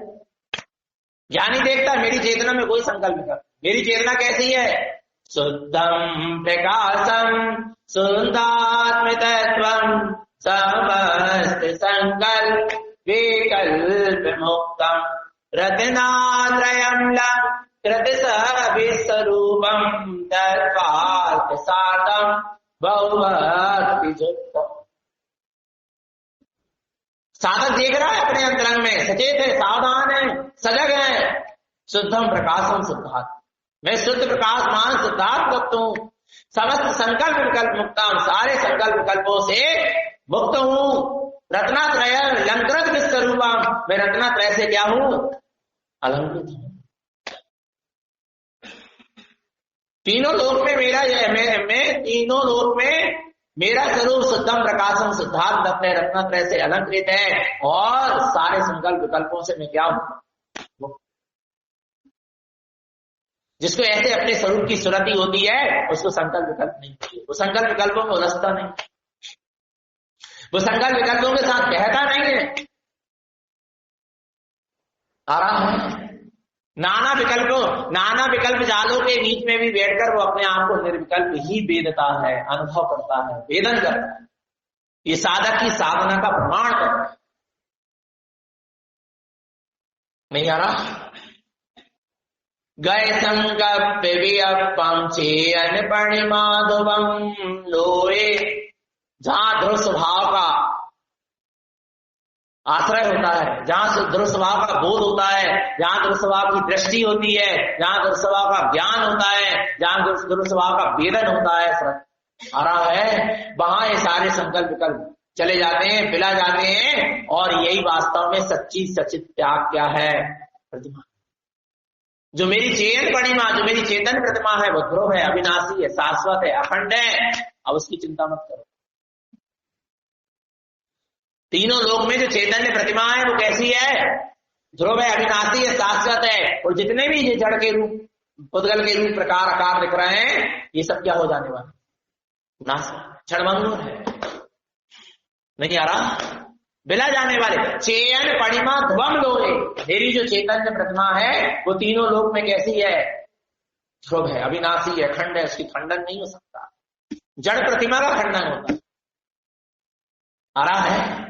Speaker 1: ज्ञानी देखता है मेरी चेतना में कोई संकल्प विकल्प, मेरी चेतना कैसी है, शुद्धम प्रकाशम शुद्धात्मतत्वम समस्त संकल्प विकल्प मुक्तम रत्नात्रयम विश्वरूपम तत्पार्थ साधम बहुभक्ति युक्तम। साधक देख रहा है अपने अंतरंग में, सचेत है, सावधान है, सजग है। शुद्धम प्रकाशम शुद्धात्मा, मैं शुद्ध प्रकाशमान सिद्धार्थ तत्व हूं, समस्त संकल्प विकल्प मुक्ताम, सारे संकल्प विकल्पों से मुक्त हूं। रत्नात्रय अलंकृत विश्वरूपम, मैं रत्नात्रय से क्या हूं? अलंकृत हूं। तीनों लोक में मेरा मैं तीनों लोक में मेरा स्वरूप शुद्धम प्रकाशम सिद्धार्थ अपने रत्नात्रय से अलंकृत है, और सारे संकल्प विकल्पों से मैं क्या हूं? जिसको ऐसे अपने स्वरूप की सुरति होती है उसको संकल्प विकल्प नहीं होती, वो संकल्प विकल्पों में उलझता नहीं, वो संकल्प विकल्पों के साथ बहता नहीं है, आराम है। नाना विकल्प जालों के बीच में भी बैठकर वो अपने आप को निर्विकल्प ही वेदता है, अनुभव करता है, वेदन करता है। ये साधक की साधना का प्रमाण करता है। नहीं आ रहा? गए संकल्प वियपम चेयन परिमाधवम लोए, जहां ध्रुव स्वभाव का आश्रय होता है, जहां ध्रुव स्वभाव का बोध होता है, जहां ध्रुव स्वभाव की दृष्टि होती है, जहां ध्रुव स्वभाव का ज्ञान होता है, जहां ध्रुव स्वभाव का वेदन होता है, आराम है, वहां ये सारे संकल्प विकल्प चले जाते हैं, पिला जाते हैं। और यही वास्तव में सच्ची सचित त्याग क्या है? प्रतिमा। जो मेरी चेतन परिमा, जो मेरी चेतन प्रतिमा है वो ध्रुव है, अविनाशी है, शाश्वत है, अखंड है। अब उसकी चिंता मत करो। तीनों लोक में जो चैतन्य प्रतिमा है वो कैसी है? ध्रुव है, अविनाशी है, शाश्वत है। और जितने भी ये जड़ के रूप, पुद्गल के रूप, प्रकार आकार दिख रहे हैं, ये सब क्या हो जाने वाले? नाश, क्षणभंगुर है। नहीं आ रहा? बिला जाने वाले। चेयन परिमा ध्रुवम लोहे, मेरी जो चैतन्य प्रतिमा है वो तीनों लोक में कैसी है? ध्रुव है, अविनाशी है, खंड है, उसकी खंडन नहीं हो सकता। जड़ प्रतिमा का खंडन होता है। आराम है।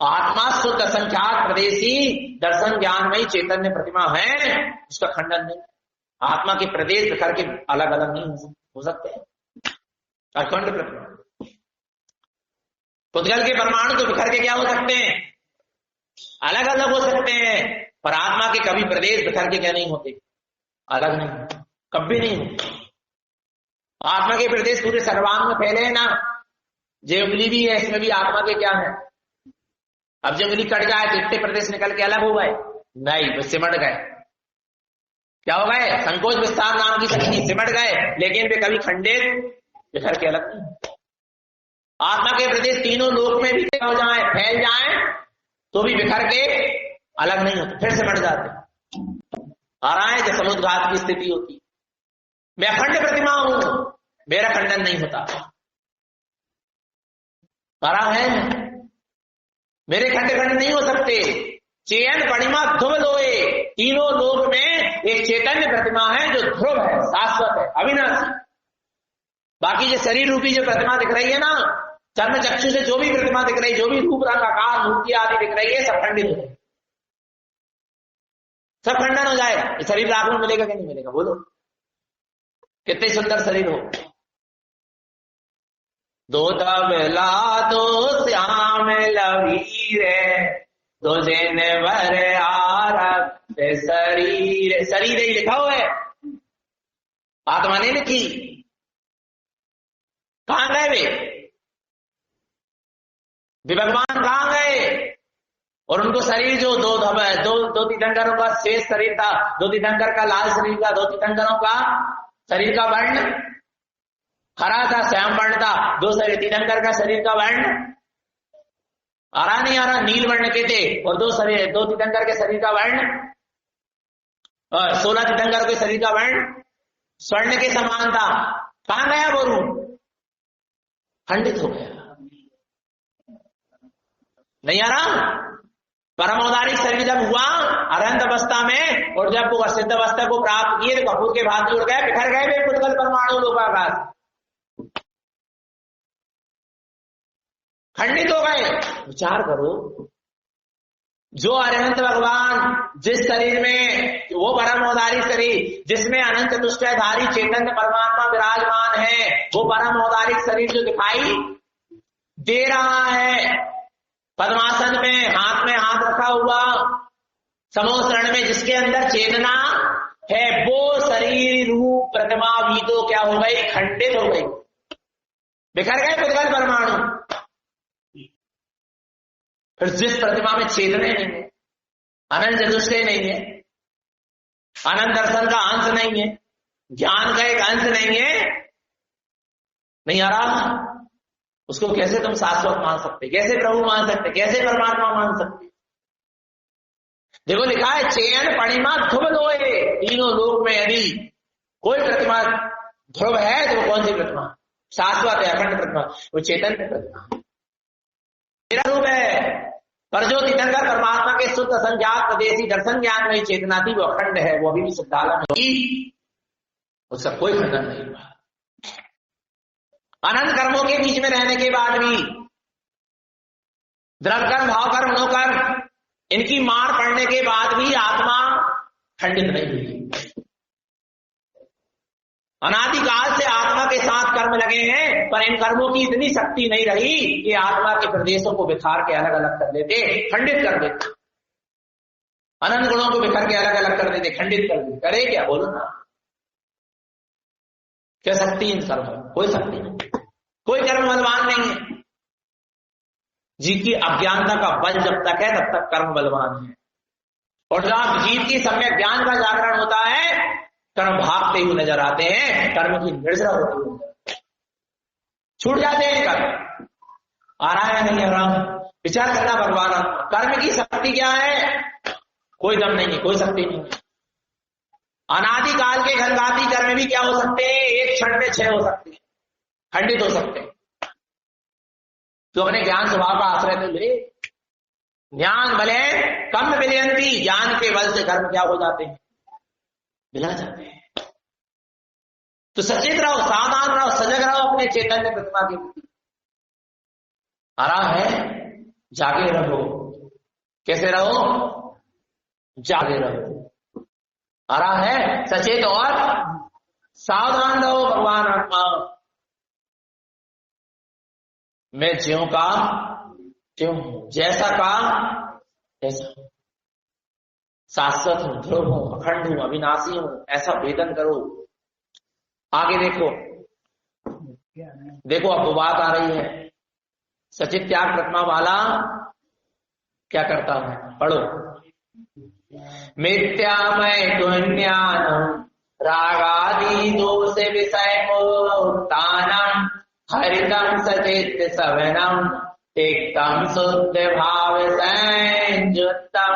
Speaker 1: आत्मा शुद्ध असंख्यात प्रदेशी दर्शन ज्ञानमयी चैतन्य प्रतिमा है, उसका खंडन नहीं। आत्मा के प्रदेश बिखर के अलग अलग नहीं हो सकते, अखंड प्रतिमा। पुद्गल के परमाणु तो बिखर के क्या हो सकते हैं? अलग अलग हो सकते हैं, पर आत्मा के कभी प्रदेश बिखर के क्या नहीं होते? अलग नहीं, कभी नहीं होते। आत्मा के प्रदेश पूरे सर्वांग में फैले हैं ना। जो उंगली भी है इसमें भी आत्मा के क्या है? अब जो उंगली कट जाए तो इतने प्रदेश निकल के अलग हो गए? नहीं, वो सिमट गए। क्या हो गए? संकोच विस्तार नाम की शक्ति सिमट गए, लेकिन वे कभी खंडित बिखर के अलग नहीं। आत्मा के प्रदेश तीनों लोक में भी हो जाए, फैल जाए, तो भी बिखर के अलग नहीं होते, फिर सिमट जाते। आ रहा है जब समुद्घात की स्थिति होती। मैं अखंड प्रतिमा हूं, मेरा खंडन नहीं होता। आ रहा है मेरे खंड खंड नहीं हो सकते। चेयन परिमा ध्रुव लोए, तीनों लोक में एक चैतन्य प्रतिमा है जो ध्रुव है, शाश्वत है, अविनाशी। बाकी जो शरीर रूपी जो प्रतिमा दिख रही है ना, चर्म चक्षु से जो भी प्रतिमा दिख रही है, जो भी रूप रंग आकार मूर्ति आदि दिख रही है, सब खंडित हो जाए, सब खंडन हो जाएगा। शरीर रात में मिलेगा कि नहीं मिलेगा? बोलो, कितने सुंदर शरीर हो। दो तबला दो श्याम लवीर, दो जनवर आरक्त शरीर। शरीर ही लिखा हुआ है, आत्मा ने लिखी। कहां गए वे भगवान? कहां गए? और उनको शरीर जो दो तीर्थंकरों का शेष शरीर था, दो तीर्थंकर का लाल शरीर था, दो तीर्थंकरों का शरीर का वर्ण हरा था, श्याम वर्ण था। दो तीर्थंकर का शरीर का वर्ण आ रहा नहीं आ रहा, नील वर्ण के थे। और दो तीर्थंकर के शरीर का वर्ण, 16 तीर्थंकर के शरीर का वर्ण स्वर्ण के समान था। कहां गया वो रूप? खंडित हो गया। नहीं आ रहा? परम औदारिक शरीर जब हुआ अरहंत अवस्था में, और जब वो असिद्ध अवस्था को प्राप्त किए तो कपूर के भाग जुड़ गए, बिखर गए वे पुद्गल परमाणु लोकाकाश, खंडित हो गए। विचार करो, जो अरहंत भगवान जिस शरीर में, वो परम औदारिक शरीर जिसमें अनंत चतुष्टयधारी चैतन्य परमात्मा विराजमान है, वो परम औदारिक शरीर जो दिखाई दे रहा है पद्मासन में, हाथ में हाथ रखा हुआ, समोह शरण में, जिसके अंदर चेतना है वो शरीर रूप प्रतिमा भी तो क्या हो गई, खंडित हो गई, बिखर गए पुद्गल परमाणु। फिर जिस प्रतिमा में चेतने नहीं है, अनंत चतुष्टय नहीं है, अनंत दर्शन का अंश नहीं है, ज्ञान का एक अंश नहीं है, नहीं आ रहा, उसको कैसे तुम शाश्वत मान सकते, कैसे प्रभु मान सकते, कैसे परमात्मा मान सकते। देखो लिखा है चेयन पणिमा ध्रुव लोए, तीनों लोक में यदि कोई प्रतिमा ध्रुव है तो वो कौन सी प्रतिमा, शाश्वत है, अखंड प्रतिमा, वो चैतन्य प्रतिमा मेरा रूप है। पर जो तीर्थंकर परमात्मा के शुद्ध संज्ञात प्रदेशी दर्शन ज्ञान में चेतना थी वो अखंड है, वो अभी भी शुद्धालम होगी, उसका कोई खंडन नहीं हुआ। अनंत कर्मों के बीच में रहने के बाद भी द्रव्य कर्म, भाव कर्म, मनोकर्म, इनकी मार पड़ने के बाद भी आत्मा खंडित नहीं हुई। अनादिकाल से आत्मा के साथ कर्म लगे हैं, पर इन कर्मों की इतनी शक्ति नहीं रही कि आत्मा के प्रदेशों को बिखार के अलग अलग कर देते, खंडित कर देते, अनंत गुणों को बिखर के अलग अलग कर देते, खंडित कर देते। करे क्या, बोलो ना, क्या शक्ति इन कर्मों, कोई शक्ति नहीं, कोई कर्म बलवान नहीं है। जीव की अज्ञानता का बल जब तक है तब तक कर्म बलवान है, और जब जीव की सम्यक ज्ञान का जागरण होता है कर्म भागते हुए नजर आते हैं, कर्म की निर्जरा होती है, छूट जाते हैं कर्म। आ रहा है नहीं आ रहा, विचार करना भगवान। कर्म की शक्ति क्या है, कोई दम नहीं है, कोई शक्ति नहीं है। अनादिकाल के घनघाती कर्म भी क्या हो सकते हैं, एक क्षण में 6 हो सकते हैं, खंडित हो सकते हैं। तो अपने ज्ञान स्वभाव का आश्रय तो ले, ज्ञान बले कम विलयंती, ज्ञान के बल से कर्म क्या हो जाते हैं, मिला जाते हैं। तो सचेत रहो, सावधान रहो, सजग रहो अपने चैतन्य प्रतिमा के प्रति। आराम है, जागे रहो। कैसे रहो, जागे रहो। आराम है, सचेत और सावधान रहो। भगवान आत्मा मैं ज्यों का त्यों हूं, जैसा का तैसा हूं, शाश्वत हूं, ध्रुव हूं, अखंड हूं, अविनाशी हूं, ऐसा वेदन करो। आगे देखो, देखो अब बात आ रही है, सचित त्याग प्रतिमा वाला क्या करता है, पढ़ो। मिथ्यामय तुन्यानम रागादि दोष विषय मुक्तानम हरितम सचित सवनम तिक्तम शुद्ध भाव संयुक्तम।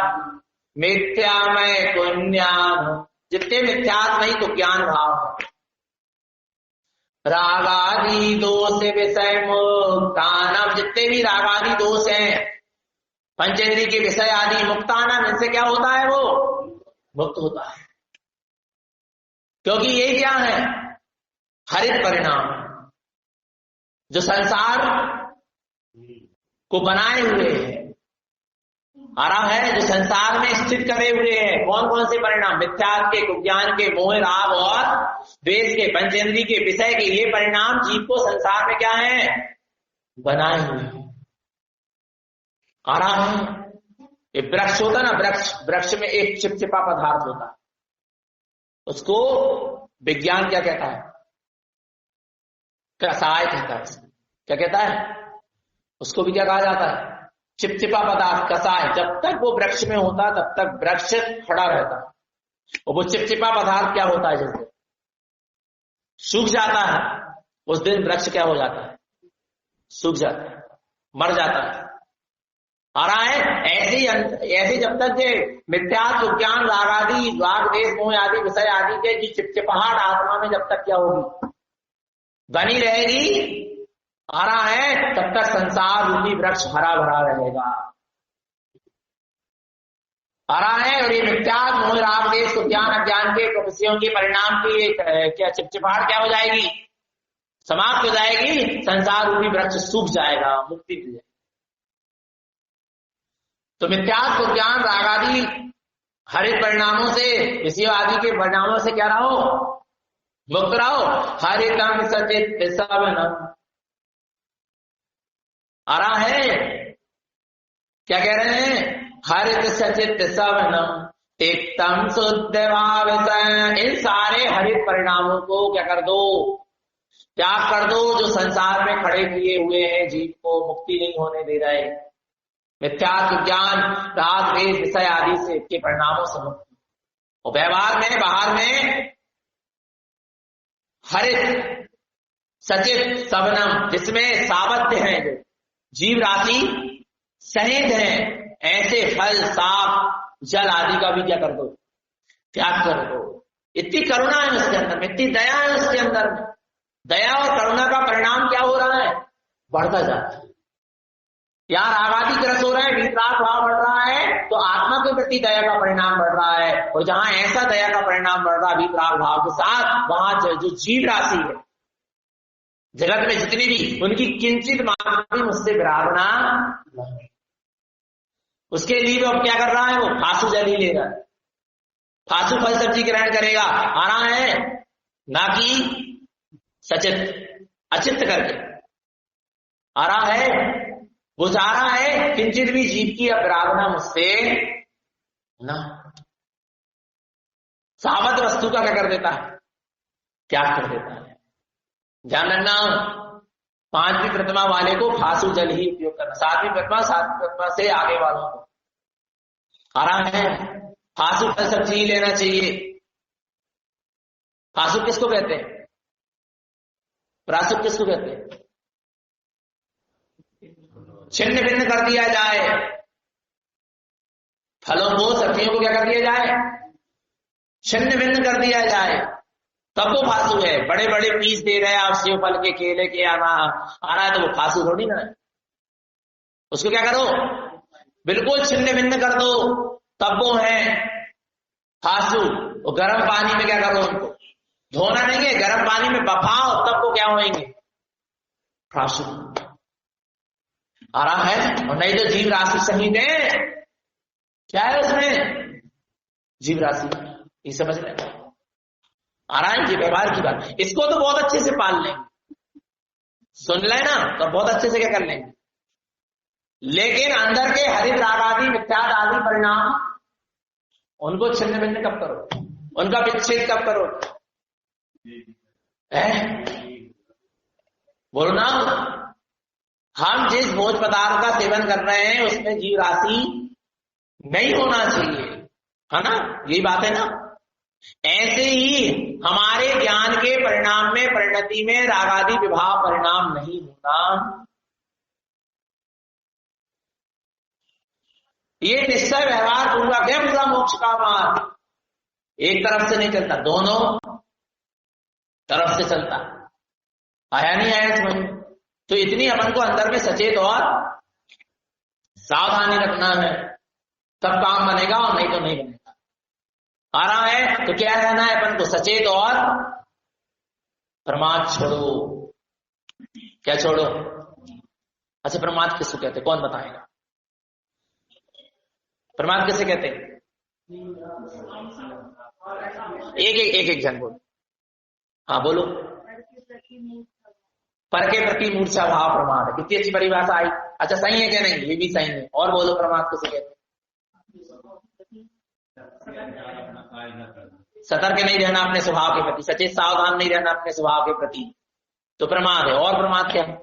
Speaker 1: मिथ्यामय पुण्याम, जितने मिथ्यात्मय तो ज्ञान भाव है। रागादि दोष विषय मुक्तानम, जितने भी रागादि दोष हैं, पंचेंद्रिय के विषय आदि, मुक्तानम, इनसे क्या होता है, वो मुक्त होता है। क्योंकि ये क्या है, हरित परिणाम, जो संसार को बनाए हुए है, आराम है, जो संसार में स्थित करे हुए हैं। कौन कौन से परिणाम, मिथ्यात्व के, कुज्ञान के, मोह, राग और द्वेष के, पंचेंद्रिय के, विषय के, ये परिणाम जीव को संसार में क्या है, बनाए हुए हैं। आराम है, ये वृक्ष होता ना, वृक्ष में एक चिपचिपा पदार्थ होता है, उसको विज्ञान क्या कहता है, कसाय कहता है। क्या कहता है, उसको भी क्या कहा जाता है, चिपचिपा पदार्थ, कसाय। जब तक वो वृक्ष में होता तब तक वृक्ष खड़ा रहता, और वो चिपचिपा पदार्थ क्या होता है, जैसे सूख जाता है, उस दिन वृक्ष क्या हो जाता है, सूख जाता है, मर जाता है। आ रहा है, ऐसे जब तक ये मिथ्यात्व, ज्ञान, राग आदि, राग, द्वेष, मोह आदि विषय आदि के चिपचिपाहट आत्मा में जब तक क्या होगी, बनी रहेगी, आ रहा है, तब तक संसार रूपी वृक्ष हरा भरा रहेगा। आ रहा है, और ये मिथ्यात्व, मोह, राग, द्वेष, ज्ञान, अज्ञान के विषयों के परिणाम की क्या चिपचिपाहट क्या हो जाएगी, समाप्त हो जाएगी, संसार रूपी वृक्ष सूख जाएगा, मुक्ति मिल जाएगी। तो मिथ्यात्व, ज्ञान, राग आदि हरित परिणामों से, विषयों आदि के परिणामों से क्या रहो, मुक्त रहो। हरितम सचित सवनम, आ रहा है, क्या कह रहे हैं, हरित सचित सवनम तिक्तम शुद्ध भावित, इन सारे हरित परिणामों को क्या कर दो, त्याग कर दो, जो संसार में खड़े किए हुए हैं, जीव को मुक्ति नहीं होने दे रहे। मिथ्यात्व ज्ञान, राग द्वेष विषय आदि से के परिणामों से मुक्ति। और व्यवहार में, बाहर में हरित सचित सबनम, जिसमें सावध्य है, जो जीव राशि सहित है, ऐसे फल, साप, जल आदि का भी क्या कर दो, त्याग कर दो। इतनी करुणा है उसके अंदर में, इतनी दया है उसके अंदर में। दया और करुणा का परिणाम क्या हो रहा है, बढ़ता जाता है। यहाँ रागादि ग्रस्त हो रहा है, वितराग भाव बढ़ रहा है, तो आत्मा के प्रति दया का परिणाम बढ़ रहा है। और जहां ऐसा दया का परिणाम बढ़ रहा है वितराग भाव के साथ, वहां जो जीव राशि है जगत में जितनी भी, उनकी किंचित मात्र भी मुझसे विराधना, उसके लिए वो क्या कर रहा है, वो फासु जल ही ले रहा है, फासु फल सब्जी ग्रहण करेगा, आ रहा है, ना कि सचित अचित करके आ रहा है, वो जा रहा है। किंचित भी जीव की अपराधना मुझसे ना, सावध वस्तु का क्या कर देता है, त्याग कर देता है। ध्यान रखना, 5वीं प्रतिमा वाले को फासु जल ही उपयोग करना, 7वीं प्रतिमा से आगे वालों को आ रहा है, फासु फल सब्जी ही लेना चाहिए। फासु किसको कहते हैं, प्रासुक किसको कहते हैं, छिन्न भिन्न कर दिया जाए, फलों को, सब्जियों को क्या कर दिया जाए, छिन्न भिन्न कर दिया जाए, तब वो फासु है। बड़े बड़े पीस दे रहे हैं आप सेव फल के, केले के, आ रहा है, तो वो फासु थोड़ी ना है। उसको क्या करो, बिल्कुल छिन्न भिन्न कर दो, तब वो है फासु। और गर्म पानी में क्या करो, उनको धोना नहीं है, गर्म पानी में बफाओ, तब वो क्या होंगे, फासु आ रहा है। और नहीं तो जीव राशि सहित है, क्या है उसमें, जीव राशि, ये समझ रहे आ रहा है। ये व्यवहार की बात, इसको तो बहुत अच्छे से पाल लेंगे, सुन लेना तो बहुत अच्छे से क्या कर लेंगे, लेकिन अंदर के हरित राग आदि मिथ्यात्व आदि परिणाम, उनको छिन्न भिन्न कब करो, उनका विच्छेद कब करो, बोलो ना। हम जिस भोज पदार्थ का सेवन कर रहे हैं उसमें जीव राशि नहीं होना चाहिए, है ना, यही बात है ना। ऐसे ही हमारे ज्ञान के परिणाम में, परिणति में रागादि विभाव परिणाम नहीं होना, ये निश्चय व्यवहार पूर्वक है। पूरा मोक्ष का मार्ग एक तरफ से नहीं चलता, दोनों तरफ से चलता। आया नहीं आया समझ? तो इतनी अपन को अंदर में सचेत और सावधानी रखना है, तब काम बनेगा, और नहीं तो नहीं बनेगा। आ रहा है तो क्या रहना है अपन को, सचेत और प्रमाद छोड़ो। क्या छोड़ो? अच्छा, प्रमाद किसको कहते, कौन बताएगा? प्रमाद किसे कहते हैं? एक जन बोलो। हाँ बोलो। पर के प्रति मूर्छा भाव प्रमाद है। कितनी अच्छी परिभाषा आई। अच्छा, सही है क्या? नहीं, ये भी सही है। और बोलो, प्रमाद किसे कहते हैं? सतर्क नहीं रहना अपने स्वभाव के प्रति, सचेत सावधान नहीं रहना अपने स्वभाव के प्रति, तो प्रमाद है। और प्रमाद क्या है?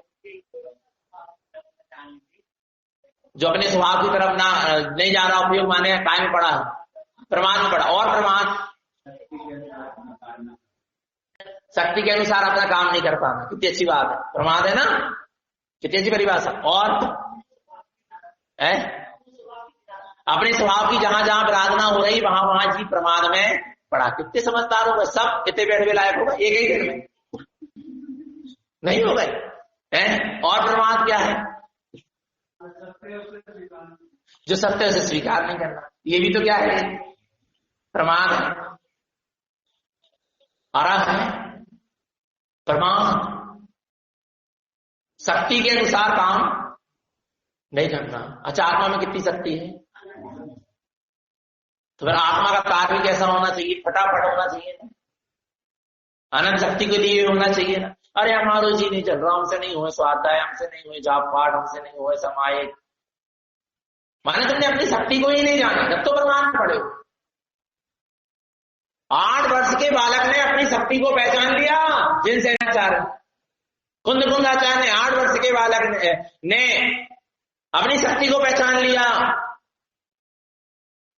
Speaker 1: जो अपने स्वभाव की तरफ ना नहीं जा रहा, उपयोग माने काय में पड़ा है, प्रमाद में पड़ा। और प्रमाद शक्ति के अनुसार अपना काम नहीं कर पाना। कितनी अच्छी बात है, प्रमाद है ना, कितनी अच्छी परिभाषा। और है अपने स्वभाव की जहां जहां प्रार्थना हो रही, वहां वहां जी प्रमाद में पड़ा। कितने समझदार हो गए सब, कितने बैठे लायक होगा एक ही दिन में, नहीं हो गए। और प्रमाद क्या है? जो सत्य है उसे स्वीकार नहीं करना, ये भी तो क्या है? प्रमाद है। आराम है प्रमाद। शक्ति के अनुसार काम नहीं करना। अच्छा, आत्मा में कितनी शक्ति है? तो फिर आत्मा का कार्य कैसा होना चाहिए? फटाफट होना चाहिए ना, अनंत शक्ति के लिए होना चाहिए ना। अरे हमारो जी नहीं चल रहा, हमसे नहीं हुए स्वाध्याय, हमसे नहीं हुए जाप पाठ, हमसे नहीं हुए समाये, माने तुमने अपनी शक्ति को ही नहीं जाना, जब तो प्रमाण पड़े हो। 8 वर्ष के बालक ने अपनी शक्ति को पहचान लिया। जिन सेनाचार्य कुंद आचार्य ने 8 वर्ष के बालक ने अपनी शक्ति को पहचान लिया।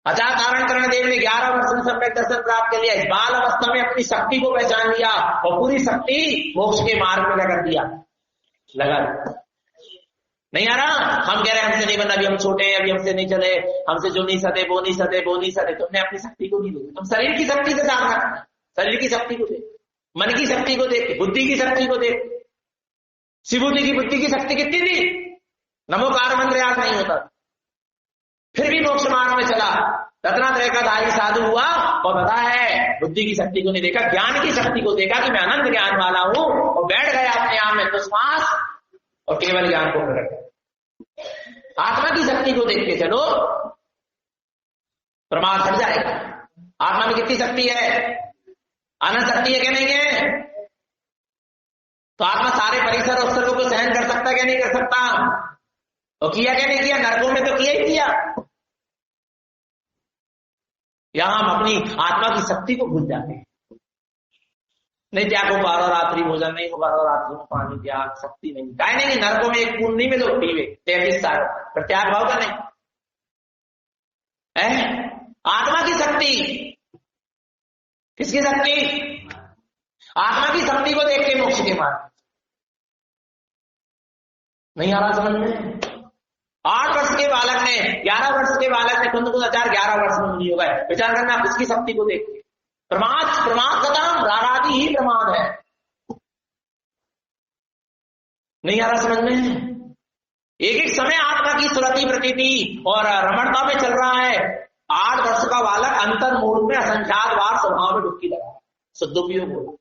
Speaker 1: आचार्य तारण कर्ण देव ने 11 वर्ष में सम्यक दर्शन प्राप्त कर लिया। इस बाल अवस्था में अपनी शक्ति को पहचान लिया और पूरी शक्ति मोक्ष के मार्ग में लगा दिया। नहीं आ रहा? हम कह रहे हैं हमसे नहीं बनना, अभी हम छोटे हैं, अभी हमसे नहीं चले, हमसे जो नहीं सके वो नहीं सके। तुमने अपनी शक्ति को नहीं देखा, तुम शरीर की शक्ति से सामना करना। शरीर की शक्ति को देख, मन की शक्ति को देख, बुद्धि की शक्ति को देख। शिवबुद्धि की बुद्धि की शक्ति कितनी थी? नमोकार मंत्र याद नहीं होता, फिर भी मोक्ष मार्ग में चला। रत्नात्रय का धारी साधु हुआ और पता है बुद्धि की शक्ति को नहीं देखा, ज्ञान की शक्ति को देखा कि मैं अनंत ज्ञान वाला हूं, और बैठ गया अपने आप में विश्वास और केवल ज्ञान को प्रकट कर। आत्मा की शक्ति को देख के चलो, प्रमाद हट जाएगा। आत्मा में कितनी शक्ति है? अनंत शक्ति है क्या नहीं है? तो आत्मा सारे परिसर अवसरों को सहन कर सकता क्या नहीं कर सकता? और किया क्या नहीं किया? नरकों में तो किया ही किया। यहां हम अपनी आत्मा की शक्ति को भूल जाते हैं। नहीं त्याग हो 12 रात्रि भोजन, नहीं हो 12 रात्रि में पानी त्याग, शक्ति नहीं। काय नहीं, नरकों में एक पूर्ण नहीं मिलो पीवे 33 साल, पर त्याग भाव का नहीं है। आत्मा की शक्ति, किसकी शक्ति? आत्मा की शक्ति को देख के मोक्ष के मार्ग। नहीं आ रहा समझ में? 8 वर्ष के बालक ने, 11 वर्ष के बालक ने कुंद आचार्य 11 वर्ष में मुनि हो गए। विचार करना उसकी शक्ति को देख के। प्रमाद खत्म, रागादि ही प्रमाद है। नहीं आ रहा समझ में? एक समय आत्मा की सुरति प्रतीति और रमणता में चल रहा है। 8 वर्ष का बालक अंतर्मूल में असंख्यात बार स्वभाव में डुबकी लगा, सदुपयोग हो।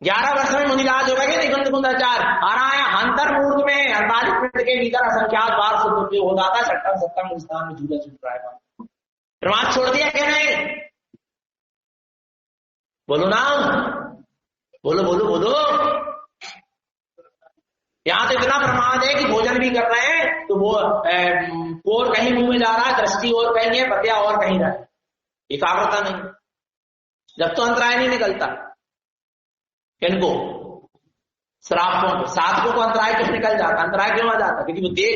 Speaker 1: 11 वर्ष में मुनिराज हो गए नहीं कुंदाचार्य, आ रहा है अंतर्मूर्ख में 48 मिनट के भीतर असंख्यात बार सदुपयोग हो जाता है। 6-7 स्थान में जूझा छूट रहा है। प्रमाद छोड़ दिया क्या नहीं? बोलो ना, बोलो बोलो बोलो। यहां तो इतना प्रमाद है कि भोजन भी कर रहे हैं तो वो और कहीं मुंह में जा रहा है, दृष्टि और कहीं है, बतिया और कहीं रहा है, एकाग्रता नहीं। जब तो अंतराय नहीं निकलता। किनको? श्रावकों को, साधकों को अंतराय क्यों निकल जाता? अंतराय क्यों आ जाता? क्योंकि वो देख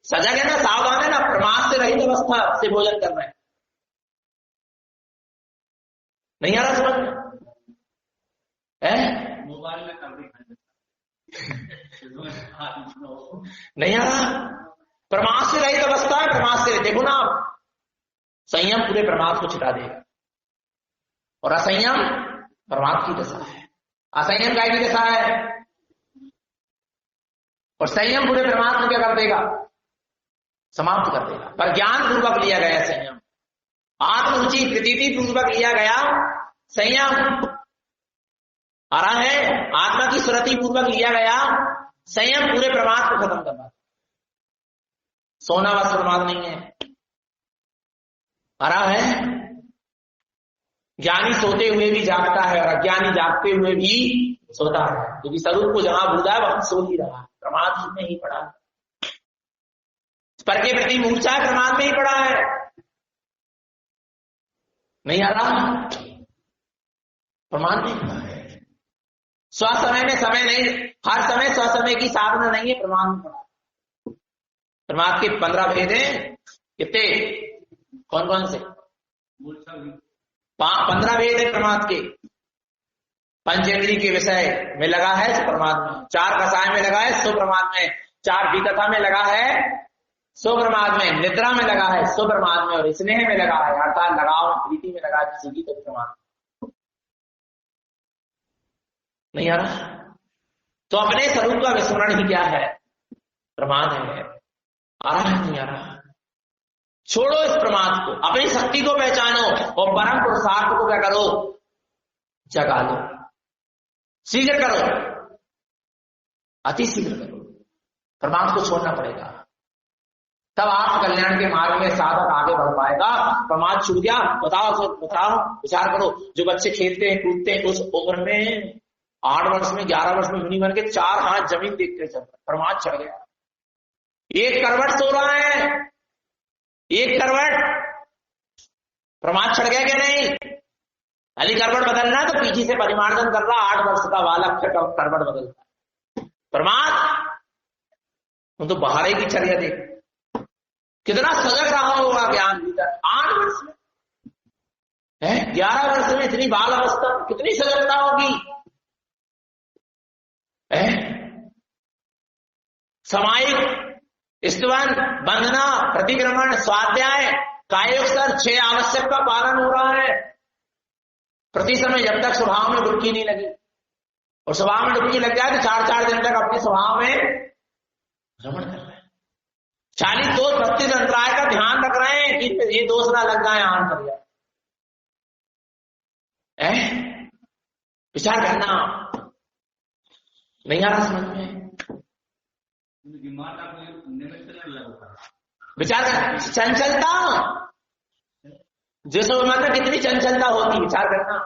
Speaker 1: सजग है ना, सावधान है ना, प्रमाद से रहित अवस्था से भोजन कर रहे हैं। नहीं आ रहा समझ है? मोबाइल में नहीं आ रहा? प्रमाद से रहित अवस्था है। प्रमाद से देखो ना, संयम पूरे प्रमाद को छिटा देगा, और असंयम प्रमाद की दशा है। असंयम काय की दशा है, और संयम पूरे प्रमाद को क्या कर देगा? समाप्त कर देगा। पर ज्ञान पूर्वक लिया गया संयम, आत्मरुचि प्रतीति पूर्वक लिया गया संयम आ रहा है। आत्मा की सुरति पूर्वक लिया गया संयम पूरे प्रमाद को खत्म करना। सोना बस प्रमाद नहीं है, आ रहा है। ज्ञानी सोते हुए भी जागता है और अज्ञानी जागते हुए भी सोता है, क्योंकि स्वरूप को जहां भूला है वहां सो ही रहा है, प्रमाद में ही पड़ा है। पर के प्रति मूर्छा है, प्रमाद में ही पड़ा है। नहीं आ रहा? प्रमाद नहीं पड़ा है। स्वसमय में समय नहीं, हर समय स्वसमय की साधना नहीं है, प्रमाद में पड़ा। प्रमाद के 15 भेद हैं। कितने? कौन कौन से? 15 भेद है प्रमाद के। पंचेंद्री के विषय में लगा है सो प्रमाद में, 4 कसाय में लगा है सो प्रमाद में, 4 विकथा में लगा है सो प्रमाद में, निद्रा में लगा है सो प्रमाद में, और स्नेह में लगा है अर्थात लगाव प्रीति में लगा है किसी की, तो प्रमाद। नहीं आ रहा? तो अपने स्वरूप का विस्मरण ही क्या है? प्रमाद है। आ रहा है? नहीं आ रहा? छोड़ो इस प्रमाद को, अपनी शक्ति को पहचानो और परम पुरुषार्थ को क्या करो? जगा लो। शीघ्र करो, अति शीघ्र करो। प्रमाद को छोड़ना पड़ेगा, तब आत्म कल्याण के मार्ग में साधक आगे बढ़ पाएगा। प्रमाद छूट गया, बताओ विचार करो। जो बच्चे खेलते हैं कूदते हैं, उस उम्र में 8 वर्ष में 11 वर्ष में मुनि बन के 4 हाथ जमीन देखते चल रहे, प्रमाद चढ़ गया। 1 करवट सो रहा है, 1 करवट प्रमाद छड़ गया क्या नहीं? खाली करवट बदलना तो पीछे से परिमार्जन कर रहा 8 वर्ष का बालक फिर करवट बदलता। प्रमाद तो बाहर ही की चर्या देख, कितना सजग रहा होगा ज्ञान भीतर 8 वर्ष में, 11 वर्ष में इतनी बाल अवस्था, कितनी सजगता होगी। सामायिक स्तवन, वंदना, प्रतिक्रमण, स्वाध्याय, कायोत्सर 6 आवश्यक का पालन हो रहा है प्रति समय, जब तक स्वभाव में डुबकी नहीं लगी। और स्वभाव में डुबकी लग जाए तो 4-4 दिन तक अपने स्वभाव में भ्रमण कर रहे हैं। 40 दोष 32 अंतराय का ध्यान रख रहे हैं कि ये दोष ना लग जाए, आन कर जाए। विचार करना नहीं आ रहा समझ में? विचार करना, चंचलता, जिस उम्र में कितनी चंचलता होती, विचार करना।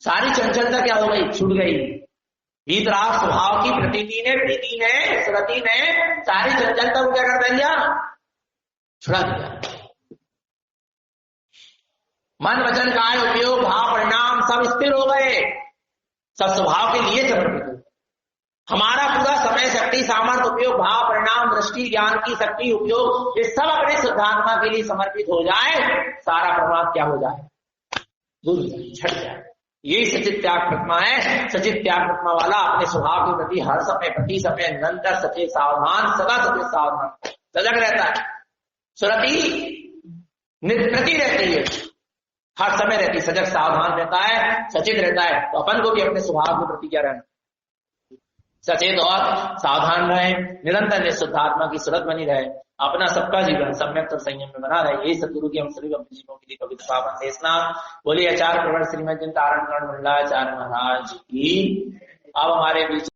Speaker 1: सारी चंचलता क्या हो गई? छूट गई। वीतराग स्वभाव की प्रतीति ने, प्रीति ने, श्रुति ने सारी चंचलता को क्या कर दिया? छुड़ा दिया। मन वचन काय उपयोग भाव परिणाम सब स्थिर हो गए, सब स्वभाव के लिए समर्पित हो। हमारा पूरा समय, शक्ति, सामर्थ्य, उपयोग, भाव, परिणाम, दृष्टि, ज्ञान की शक्ति, उपयोग, ये सब अपने शुद्धात्मा के लिए समर्पित हो जाए, सारा प्रमाद क्या हो जाए? दूर हो जाए, छट जाए। यही सचित त्याग प्रतिमा है। सचित त्याग प्रतिमा वाला अपने स्वभाव के प्रति हर समय, प्रति समय निरंतर सचेत सावधान, सदा सचेत सावधान, सजग रहता है। सुरति निष्प्रति रहती है, हर समय रहती, सजग सावधान रहता है, सचेत रहता है। तो अपन को भी अपने स्वभाव के प्रति क्या रहना? सचेत और सावधान रहे, निरंतर निःशुद्धात्मा की सूरत बनी रहे, अपना सबका जीवन सम्यक और संयम में बना रहे। यही सदगुरु की हम सभी अपने जीवों के लिए पवित्र पावन देशना। बोलिए आचार्य प्रवर श्रीमद जिन तारण कर्ण मंडलाचार्य महाराज की। अब हमारे बीच